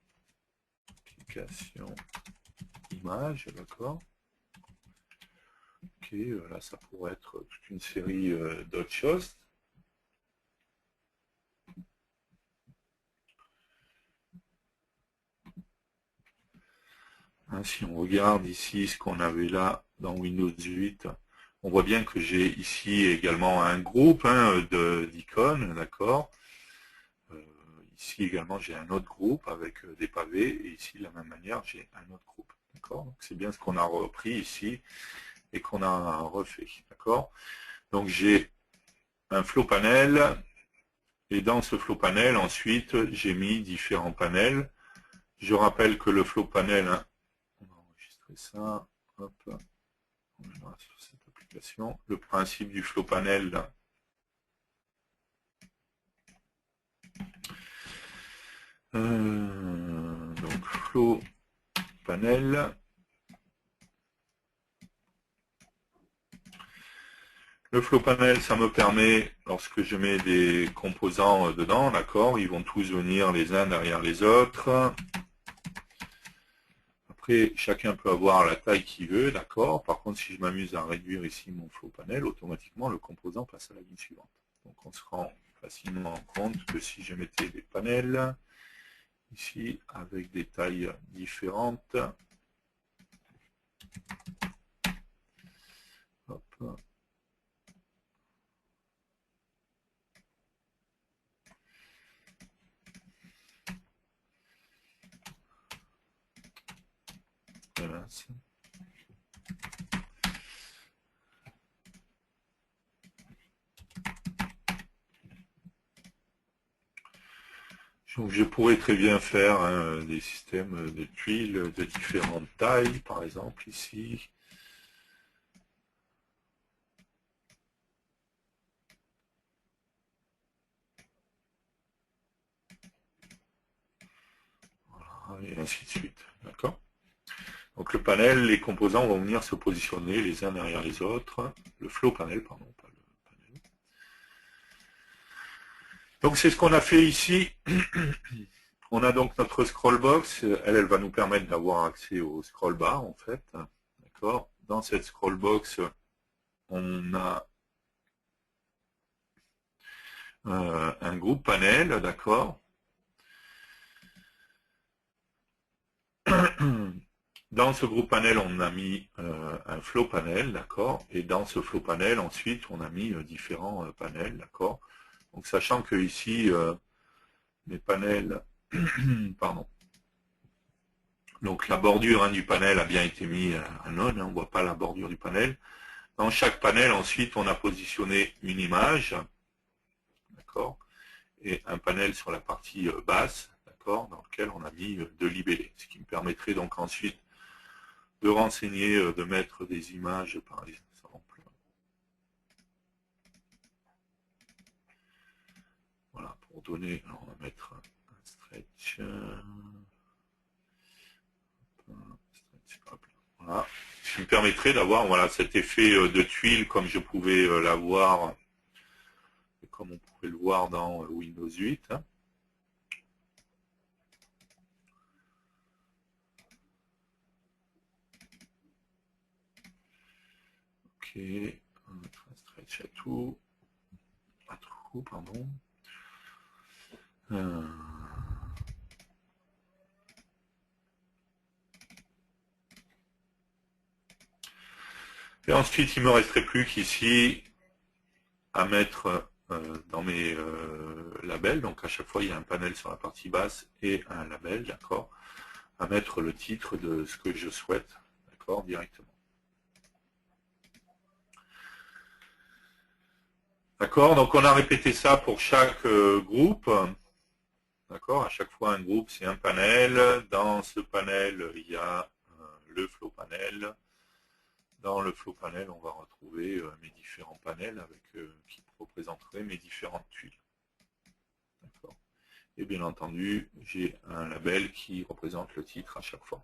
image, d'accord. Ok, là, ça pourrait être toute une série d'autres choses. Hein, si on regarde ici ce qu'on avait là dans Windows 8, on voit bien que j'ai ici également un groupe d'icônes, d'accord. Ici également j'ai un autre groupe avec des pavés, et ici de la même manière j'ai un autre groupe, d'accord. Donc c'est bien ce qu'on a repris ici et qu'on a refait, d'accord. Donc j'ai un flow panel, et dans ce flow panel ensuite j'ai mis différents panels. Je rappelle que le flow panel, hein, on va enregistrer ça, hop, on va sur cette application. Le principe du flow panel, donc flow panel. Le flow panel, ça me permet, lorsque je mets des composants dedans, d'accord, ils vont tous venir les uns derrière les autres. Après, chacun peut avoir la taille qu'il veut, d'accord. Par contre, si je m'amuse à réduire ici mon flow panel, automatiquement, le composant passe à la ligne suivante. Donc, on se rend facilement compte que si je mettais des panels, ici, avec des tailles différentes, hop, voilà. Donc je pourrais très bien faire des systèmes de tuiles de différentes tailles, par exemple ici. Voilà, et ainsi de suite. D'accord. Donc le panel, les composants vont venir se positionner les uns derrière les autres. Le flow panel, pardon, pas le panel. Donc c'est ce qu'on a fait ici On a donc notre scroll box, elle va nous permettre d'avoir accès au scroll bar en fait. D'accord. Dans cette scroll box, on a un groupe panel, d'accord. Dans ce groupe panel, on a mis un flow panel, d'accord. Et dans ce flow panel, ensuite, on a mis différents panels, d'accord. Donc, sachant que ici, les panels, pardon. Donc, la bordure du panel a bien été mise à non, on ne voit pas la bordure du panel. Dans chaque panel, ensuite, on a positionné une image, d'accord, et un panel sur la partie basse, d'accord, dans lequel on a mis deux libellés, ce qui me permettrait donc ensuite de renseigner, de mettre des images, par exemple. Voilà, pour donner, alors on va mettre un stretch. Voilà. Ce qui me permettrait d'avoir voilà, cet effet de tuile comme je pouvais l'avoir, comme on pouvait le voir dans Windows 8. Hein. Ok, on va mettre un stretch à tout. À tout, pardon. Et ensuite, il ne me resterait plus qu'ici à mettre dans mes labels. Donc à chaque fois, il y a un panel sur la partie basse et un label, d'accord, à mettre le titre de ce que je souhaite, d'accord, directement. D'accord, donc on a répété ça pour chaque groupe. D'accord, à chaque fois un groupe c'est un panel. Dans ce panel, il y a le flow panel. Dans le flow panel, on va retrouver mes différents panels avec, qui représenteraient mes différentes tuiles. D'accord. Et bien entendu, j'ai un label qui représente le titre à chaque fois.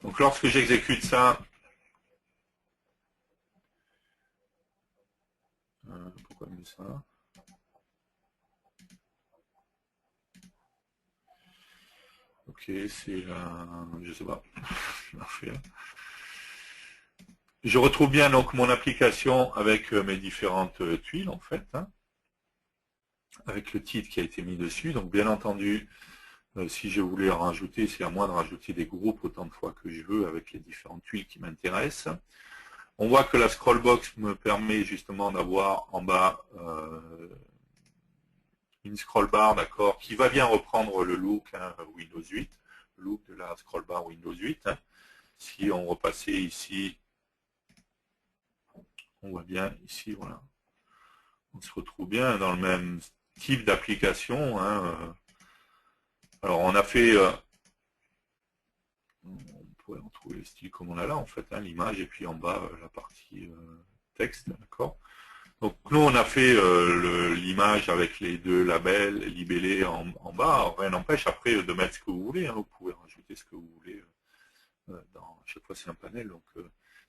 Donc lorsque j'exécute ça, pourquoi il met ça? Ok, c'est la... je sais pas. Je retrouve bien donc mon application avec mes différentes tuiles en fait, hein, avec le titre qui a été mis dessus. Donc bien entendu, si je voulais en rajouter, c'est à moi de rajouter des groupes autant de fois que je veux avec les différentes tuiles qui m'intéressent. On voit que la scrollbox me permet justement d'avoir en bas une scroll bar, d'accord, qui va bien reprendre le look hein, Windows 8, le look de la scroll bar Windows 8. Hein. Si on repassait ici, on voit bien ici, voilà, on se retrouve bien dans le même type d'application. Hein. Alors on a fait, on pourrait retrouver le style comme on a là en fait, hein, l'image et puis en bas la partie texte, d'accord. Donc nous on a fait l'image avec les deux labels libellés en bas. Alors, rien n'empêche après de mettre ce que vous voulez. Hein. Vous pouvez rajouter ce que vous voulez. À chaque fois c'est un panel. Donc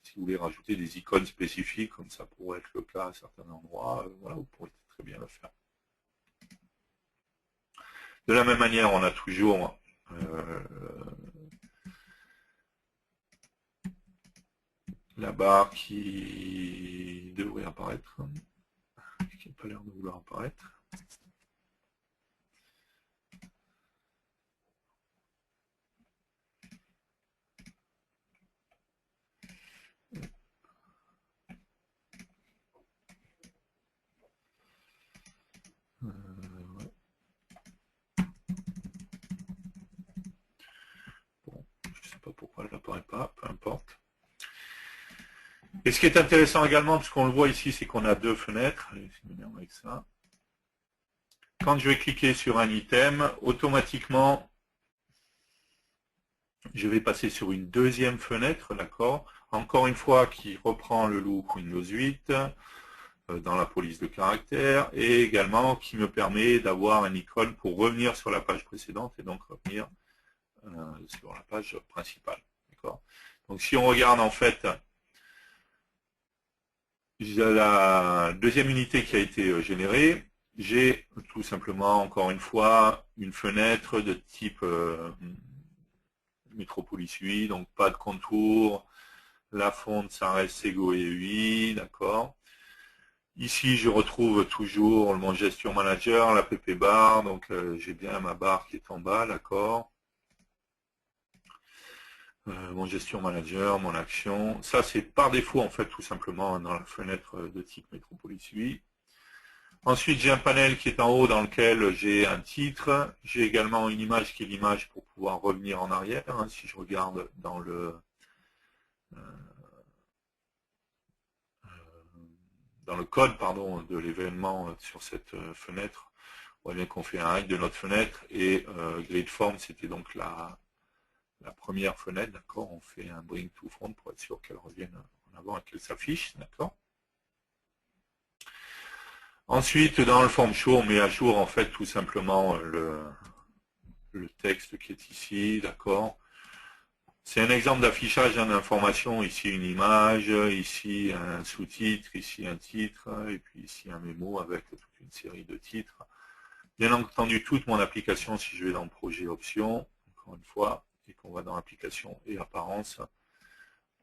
si vous voulez rajouter des icônes spécifiques, comme ça pourrait être le cas à certains endroits, voilà, vous pourrez très bien le faire. De la même manière, on a toujours la barre qui devrait apparaître, qui n'a pas l'air de vouloir apparaître. Ouais. Bon, je ne sais pas pourquoi elle n'apparaît pas, peu importe. Et ce qui est intéressant également, parce qu'on le voit ici, c'est qu'on a deux fenêtres. Allez, avec ça. Quand je vais cliquer sur un item, automatiquement, je vais passer sur une deuxième fenêtre, d'accord. Encore une fois, qui reprend le look Windows 8 dans la police de caractère et également qui me permet d'avoir un icône pour revenir sur la page précédente et donc revenir sur la page principale, d'accord. Donc si on regarde en fait, j'ai la deuxième unité qui a été générée. j'ai tout simplement, encore une fois, une fenêtre de type Metropolis UI, donc pas de contour. La fonte, ça reste Sego et UI, d'accord. Ici, je retrouve toujours mon gestion manager, la PP bar, donc j'ai bien ma barre qui est en bas, d'accord. Mon gestion manager, mon action. Ça, c'est par défaut, en fait, tout simplement, dans la fenêtre de type Metropolis UI. Ensuite, j'ai un panel qui est en haut dans lequel j'ai un titre. J'ai également une image qui est l'image pour pouvoir revenir en arrière. Hein, si je regarde dans le code pardon, de l'événement sur cette fenêtre, on voit bien qu'on fait un hide de notre fenêtre et grid form, c'était donc la première fenêtre, d'accord. On fait un bring to front pour être sûr qu'elle revienne en avant et qu'elle s'affiche, d'accord. Ensuite, dans le form show, on met à jour en fait tout simplement le texte qui est ici, d'accord. C'est un exemple d'affichage d'information, ici une image, ici un sous-titre, ici un titre, et puis ici un mémo avec toute une série de titres. Bien entendu, toute mon application, si je vais dans projet options, encore une fois, et qu'on va dans application et apparence,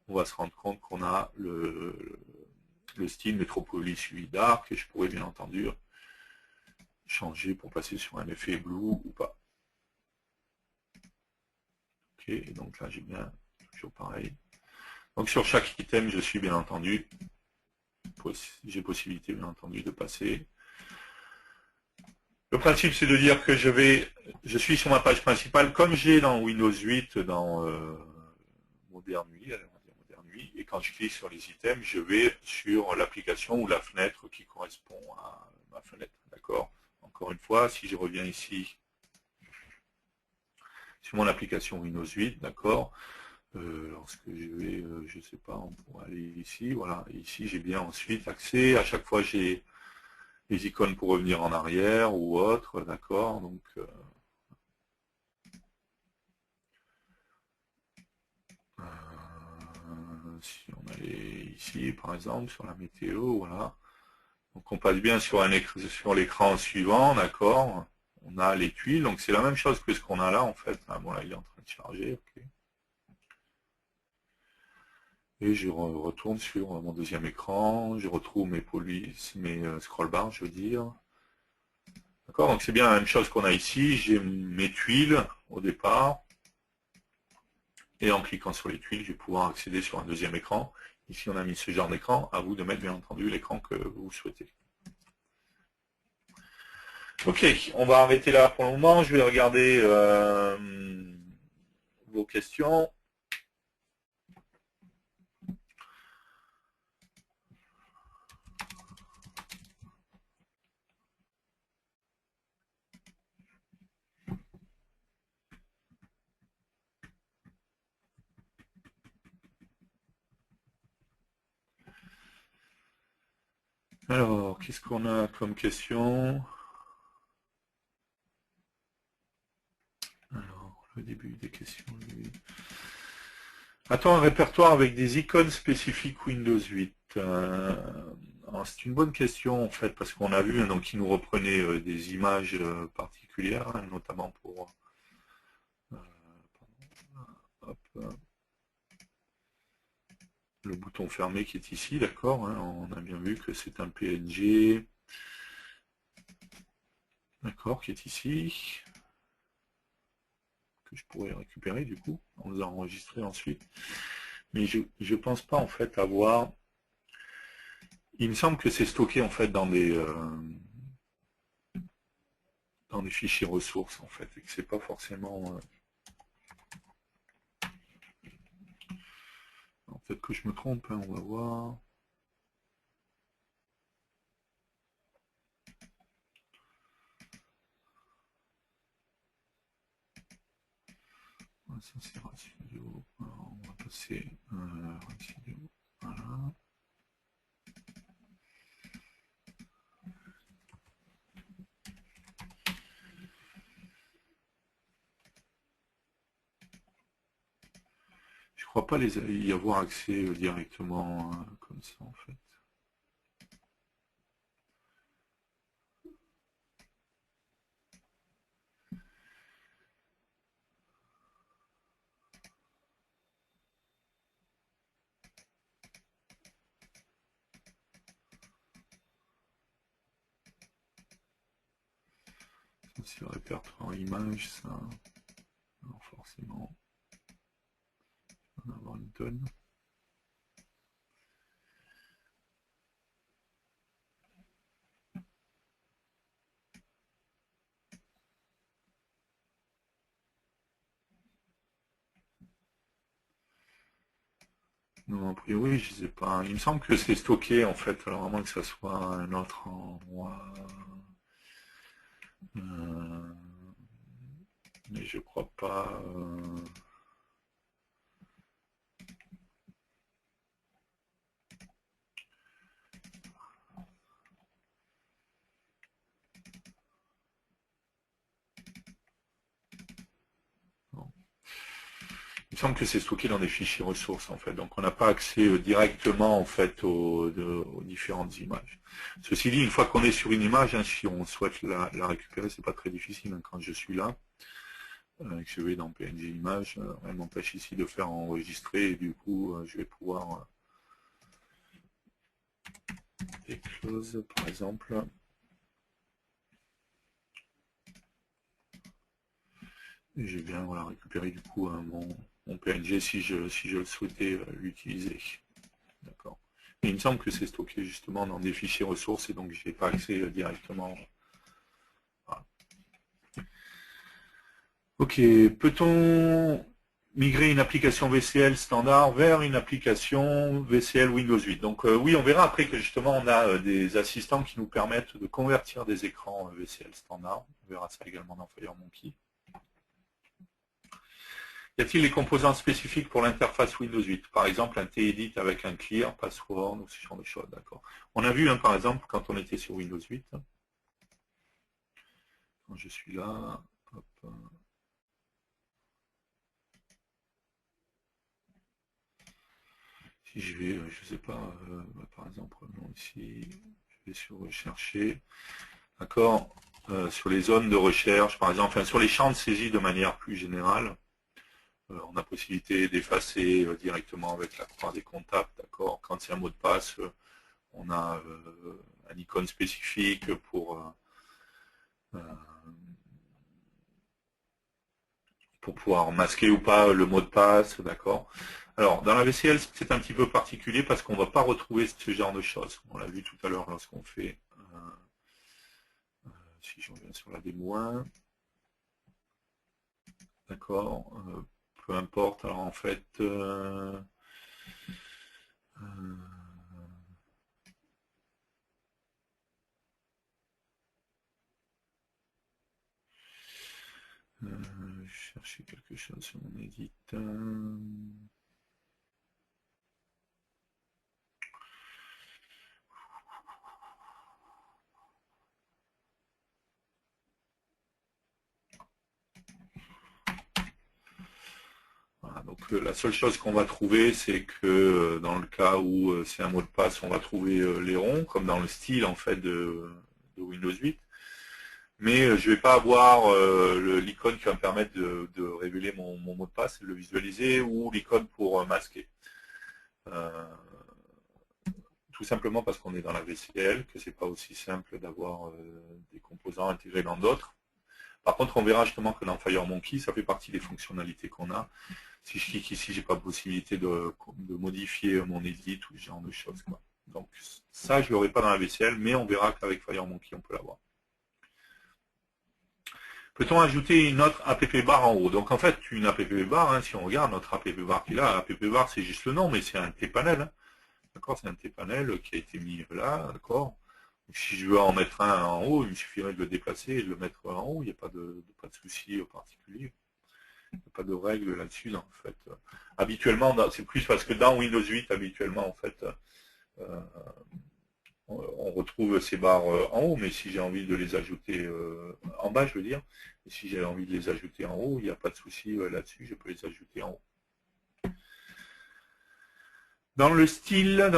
on va se rendre compte qu'on a le style Metropolis UI Dark, et je pourrais bien entendu changer pour passer sur un effet blue ou pas. Ok, et donc là j'ai bien, toujours pareil. Donc sur chaque item, je suis bien entendu, j'ai possibilité bien entendu de passer. Le principe c'est de dire que je suis sur ma page principale comme j'ai dans Windows 8 dans Modern UI, et quand je clique sur les items, je vais sur l'application ou la fenêtre qui correspond à ma fenêtre, d'accord. Encore une fois, si je reviens ici sur mon application Windows 8, d'accord, lorsque je vais, je sais pas, on pourrait aller ici, voilà, et ici j'ai bien ensuite accès, à chaque fois j'ai les icônes pour revenir en arrière ou autre, d'accord, donc si on allait ici par exemple sur la météo, voilà, donc on passe bien sur l'écran suivant, d'accord, on a les tuiles, donc c'est la même chose que ce qu'on a là en fait, ah, bon là il est en train de charger, ok. Et je retourne sur mon deuxième écran, je retrouve mes polices, mes scroll bars, je veux dire. D'accord, donc c'est bien la même chose qu'on a ici. J'ai mes tuiles au départ. Et en cliquant sur les tuiles, je vais pouvoir accéder sur un deuxième écran. Ici, on a mis ce genre d'écran. À vous de mettre, bien entendu, l'écran que vous souhaitez. Ok, on va arrêter là pour le moment. Je vais regarder vos questions. Alors, qu'est-ce qu'on a comme question? Alors, le début des questions. Attends, un répertoire avec des icônes spécifiques Windows 8. C'est une bonne question en fait, parce qu'on a vu donc qui nous reprenait des images particulières, hein, notamment pour hop, le bouton fermé qui est ici, d'accord, hein, on a bien vu que c'est un PNG, d'accord, qui est ici, que je pourrais récupérer du coup, on les a enregistrés ensuite. Mais je ne pense pas en fait avoir. Il me semble que c'est stocké en fait dans des fichiers ressources en fait, et que c'est pas forcément. Peut-être que je me trompe, hein, on va voir. Ça c'est Ratio. Alors, on va passer Ratio. Voilà. Je crois pas y avoir accès directement comme ça en fait. c'est le répertoire image, ça. Alors forcément, on va avoir une tonne. Non, a priori, je sais pas. Il me semble que c'est stocké en fait, alors à moins que ça soit un autre endroit. Mais je crois pas. Il me semble que c'est stocké dans des fichiers ressources en fait, donc on n'a pas accès directement en fait aux différentes images. Ceci dit, une fois qu'on est sur une image, hein, si on souhaite la récupérer, c'est pas très difficile hein, quand je suis là. Que je vais dans PNG Image, elle m'empêche ici de faire enregistrer et du coup je vais pouvoir close par exemple. Et j'ai bien voilà, récupéré du coup mon PNG si je le souhaitais l'utiliser. D'accord. Et il me semble que c'est stocké justement dans des fichiers ressources et donc je n'ai pas accès directement. Voilà. Ok, peut-on migrer une application VCL standard vers une application VCL Windows 8? Donc oui, on verra après que justement on a des assistants qui nous permettent de convertir des écrans VCL standard. On verra ça également dans FireMonkey. Y a-t-il des composants spécifiques pour l'interface Windows 8? Par exemple, un TEdit avec un clear, password, ou ce genre de choses, d'accord. On a vu, hein, par exemple, quand on était sur Windows 8, quand je suis là, hop, si je vais, je sais pas, par exemple, non, ici, je vais sur rechercher, d'accord, sur les zones de recherche, par exemple, enfin, sur les champs de saisie de manière plus générale, on a possibilité d'effacer directement avec la croix des contacts, d'accord. Quand c'est un mot de passe, on a un icône spécifique pour pouvoir masquer ou pas le mot de passe, d'accord. Alors, dans la VCL, c'est un petit peu particulier parce qu'on ne va pas retrouver ce genre de choses. On l'a vu tout à l'heure lorsqu'on fait, si je reviens sur la démo 1, d'accord, peu importe, alors en fait, chercher quelque chose sur mon edit. Voilà, donc la seule chose qu'on va trouver, c'est que dans le cas où c'est un mot de passe, on va trouver les ronds, comme dans le style en fait de Windows 8. Mais je ne vais pas avoir l'icône qui va me permettre de révéler mon mot de passe et de le visualiser, ou l'icône pour masquer. Tout simplement parce qu'on est dans la VCL, que c'est pas aussi simple d'avoir des composants intégrés dans d'autres. Par contre, on verra justement que dans FireMonkey, ça fait partie des fonctionnalités qu'on a. Si je clique ici, j'ai pas possibilité de modifier mon edit ou ce genre de choses, quoi. Donc ça, je l'aurai pas dans la VCL, mais on verra qu'avec FireMonkey, on peut l'avoir. Peut-on ajouter une autre app bar en haut? Donc en fait, une app bar, hein, si on regarde notre app bar qui est là, app bar c'est juste le nom, mais c'est un T-panel. Hein. D'accord, c'est un T-panel qui a été mis là, d'accord. Si je veux en mettre un en haut, il me suffirait de le déplacer et de le mettre en haut, il n'y a pas de souci particulier. Il n'y a pas de règle là-dessus, en fait. Habituellement, c'est plus parce que dans Windows 8, habituellement, en fait, on retrouve ces barres en haut, mais si j'ai envie de les ajouter en bas, je veux dire, et si j'ai envie de les ajouter en haut, il n'y a pas de souci là-dessus, je peux les ajouter en haut. Dans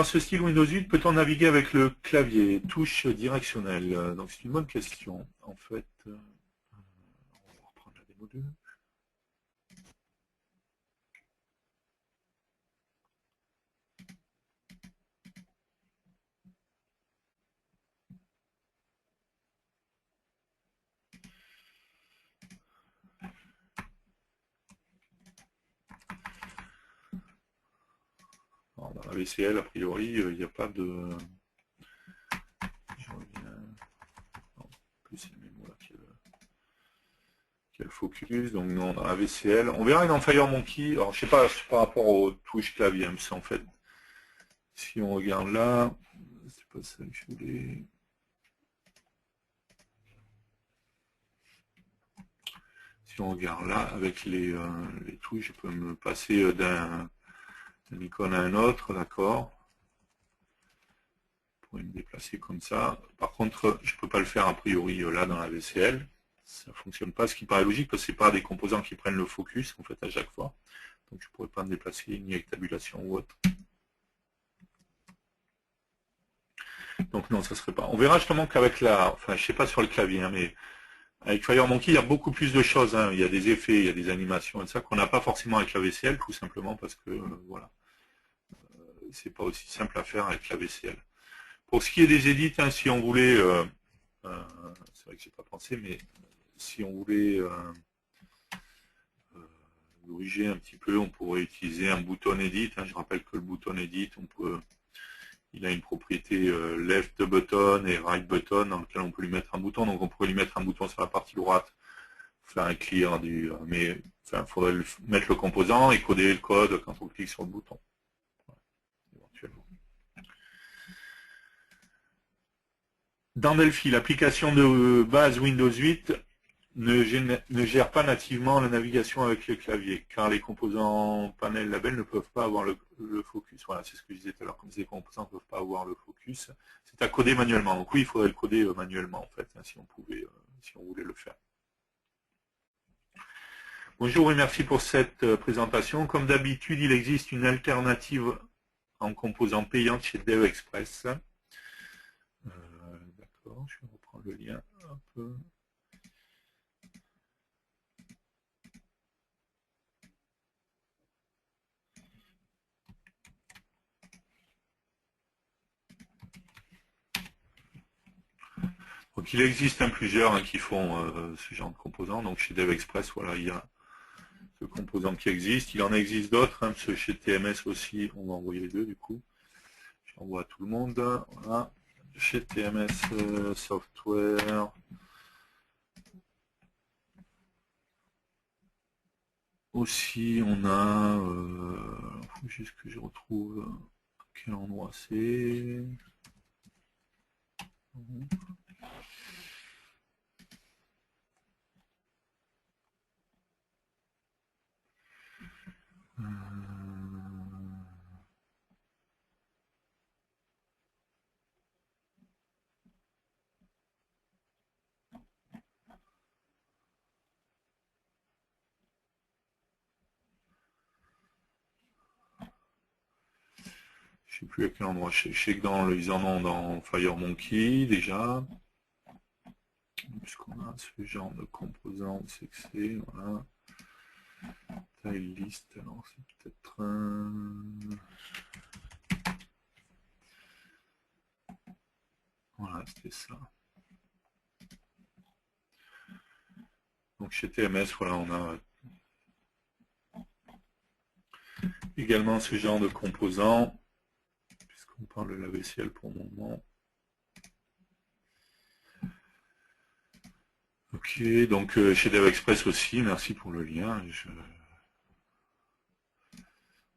ce style Windows 8, peut-on naviguer avec le clavier, touche directionnelle? Donc c'est une bonne question. En fait, on va reprendre la démo 2. AVCL, a priori, il n'y a pas de... Je reviens... Non, plus c'est le mémo là qui a le focus, donc non, dans AVCL. On verra dans FireMonkey, alors je sais pas par rapport aux touches clavier, mais en fait, si on regarde là, c'est pas ça que je voulais... Si on regarde là, avec les touches, je peux me passer d'un icône à un autre, d'accord. Je pourrais me déplacer comme ça. Par contre, je ne peux pas le faire a priori là dans la VCL. Ça ne fonctionne pas, ce qui paraît logique, parce que ce n'est pas des composants qui prennent le focus en fait à chaque fois. Donc je ne pourrais pas me déplacer ni avec tabulation ou autre. Donc non, ça ne serait pas. On verra justement qu'avec la... Enfin, je ne sais pas sur le clavier, hein, mais avec FireMonkey, il y a beaucoup plus de choses. Hein. Il y a des effets, il y a des animations et ça qu'on n'a pas forcément avec la VCL, tout simplement parce que voilà, c'est pas aussi simple à faire avec la VCL. Pour ce qui est des édits, hein, si on voulait, c'est vrai que j'ai pas pensé, mais si on voulait corriger un petit peu, on pourrait utiliser un bouton edit. Hein. Je rappelle que le bouton edit, il a une propriété left button et right button dans lequel on peut lui mettre un bouton. Donc on pourrait lui mettre un bouton sur la partie droite, faire un clear mais enfin, il faudrait mettre le composant et coder le code quand on clique sur le bouton. Éventuellement. Dans Delphi, l'application de base Windows 8 ne gère pas nativement la navigation avec les claviers, car les composants panel label ne peuvent pas avoir le focus. Voilà, c'est ce que je disais tout à l'heure, comme ces composants ne peuvent pas avoir le focus, c'est à coder manuellement. Donc oui, il faudrait le coder manuellement, en fait, hein, si on voulait le faire. Bonjour et merci pour cette présentation. Comme d'habitude, il existe une alternative en composants payants chez DevExpress. D'accord, je vais reprendre le lien un peu. Donc il existe plusieurs qui font ce genre de composants. Donc chez DevExpress, voilà, il y a ce composant qui existe. Il en existe d'autres, parce que chez TMS aussi, on va envoyer les deux du coup. J'envoie à tout le monde. Voilà. Chez TMS Software. Aussi, on a... faut juste que je retrouve quel endroit c'est. Je sais plus à quel endroit. Je sais que ils en ont dans FireMonkey déjà. Puisqu'on a ce genre de composants, c'est que c'est, voilà. Tile list, alors c'est peut-être voilà, c'était ça. Donc chez TMS, voilà, on a également ce genre de composants, puisqu'on parle de la VCL pour le moment. Ok, donc chez DevExpress aussi, merci pour le lien.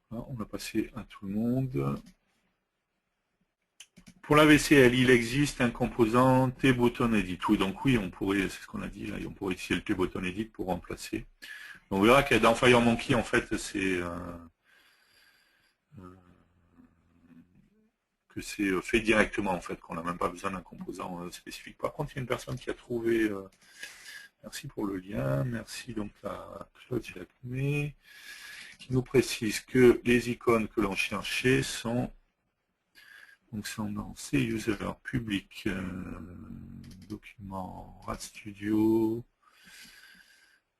Voilà, on va passer à tout le monde. Pour la VCL, il existe un composant T-Button Edit. Oui, donc oui, on pourrait, c'est ce qu'on a dit là, on pourrait utiliser le T-Button Edit pour remplacer. On verra que dans FireMonkey, en fait, c'est fait directement, en fait, qu'on n'a même pas besoin d'un composant spécifique. Par contre, il y a une personne qui a trouvé, merci pour le lien, merci donc à Claude Jacquemet, qui nous précise que les icônes que l'on cherchait sont dans C user public, document RadStudio,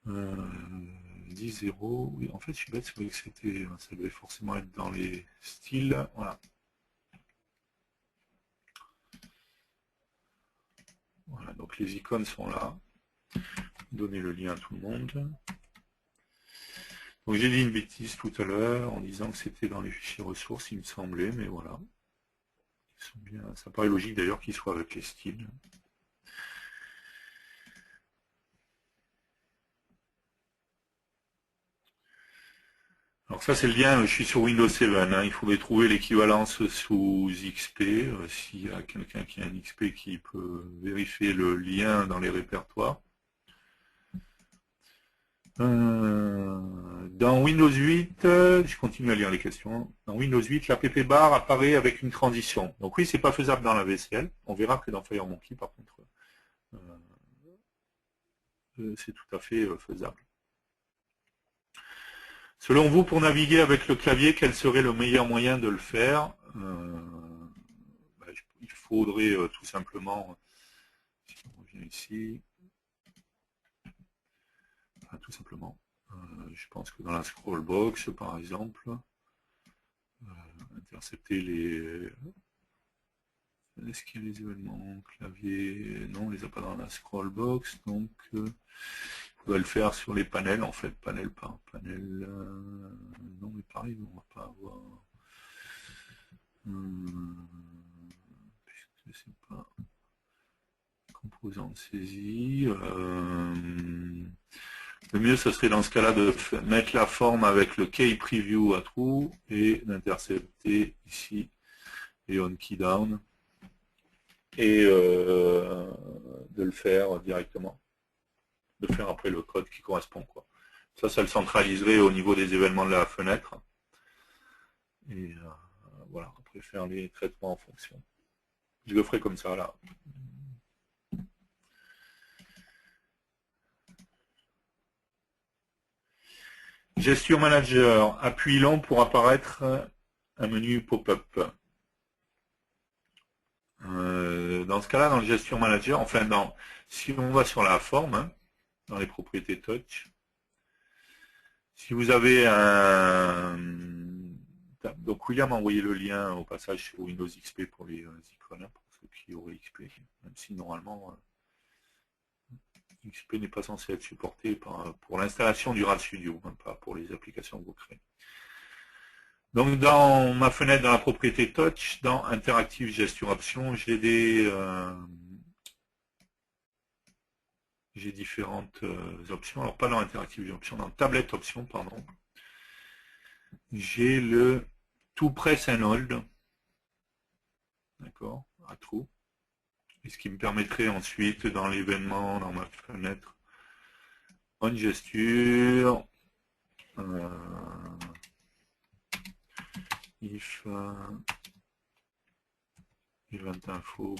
10.0, oui, en fait, je suis bête, c'est vrai que ça devait forcément être dans les styles, voilà. Voilà, donc les icônes sont là. Donnez le lien à tout le monde. Donc j'ai dit une bêtise tout à l'heure en disant que c'était dans les fichiers ressources, il me semblait, mais voilà. Ils sont bien. Ça paraît logique d'ailleurs qu'ils soient avec les styles. Alors ça c'est le lien, je suis sur Windows 7, hein, il faudrait trouver l'équivalence sous XP, s'il y a quelqu'un qui a un XP qui peut vérifier le lien dans les répertoires. Dans Windows 8, je continue à lire les questions, dans Windows 8, l'app bar apparaît avec une transition. Donc oui, c'est pas faisable dans la VCL, on verra que dans FireMonkey par contre, c'est tout à fait faisable. Selon vous, pour naviguer avec le clavier, quel serait le meilleur moyen de le faire? Il faudrait tout simplement, si on revient ici, tout simplement, je pense que dans la scroll box, par exemple, intercepter les... Est-ce qu'il y a les événements clavier? Non, on les a pas dans la scroll box, donc on va le faire sur les panels, en fait, panel par panel. Non, mais pareil, on va pas avoir... puisque c'est pas composante saisie. Le mieux, ce serait dans ce cas-là de mettre la forme avec le key preview à true et d'intercepter ici les on key down et de le faire directement. De faire après le code qui correspond, quoi. Ça le centraliserait au niveau des événements de la fenêtre. Et voilà, après faire les traitements en fonction. Je le ferai comme ça, là. Gestion manager, appui long pour apparaître un menu pop-up. Dans ce cas-là, dans le gestion manager, enfin, si on va sur la forme, hein, dans les propriétés touch, si vous avez un... Donc William a envoyé le lien au passage sur Windows XP pour les icônes, pour ceux qui auraient XP, même si normalement XP n'est pas censé être supporté pour l'installation du RAD Studio, hein, pas pour les applications que vous créez. Donc dans ma fenêtre, dans la propriété touch, dans Interactive Gestion Options, j'ai différentes options. Alors pas dans Interactive Gestion Options, dans Tablette Options, pardon. J'ai le To Press and Hold, d'accord, à true. Et ce qui me permettrait ensuite, dans l'événement, dans ma fenêtre, on gesture, if event info.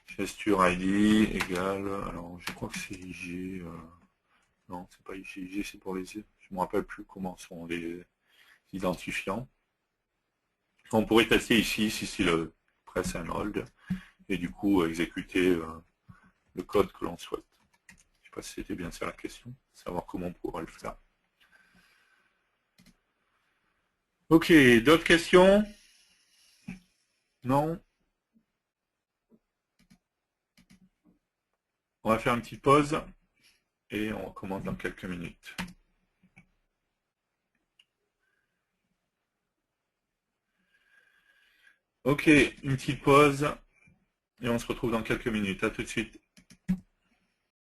Gesture ID égale, alors je crois que c'est IG, non c'est pas IG, c'est pour les, je me rappelle plus comment sont les identifiants. On pourrait tester ici si c'est le press and hold et du coup exécuter le code que l'on souhaite. Je ne sais pas si c'était bien ça la question, savoir comment on pourrait le faire. Ok, d'autres questions? Non? On va faire une petite pause et on recommence dans quelques minutes. Ok, une petite pause et on se retrouve dans quelques minutes. À tout de suite.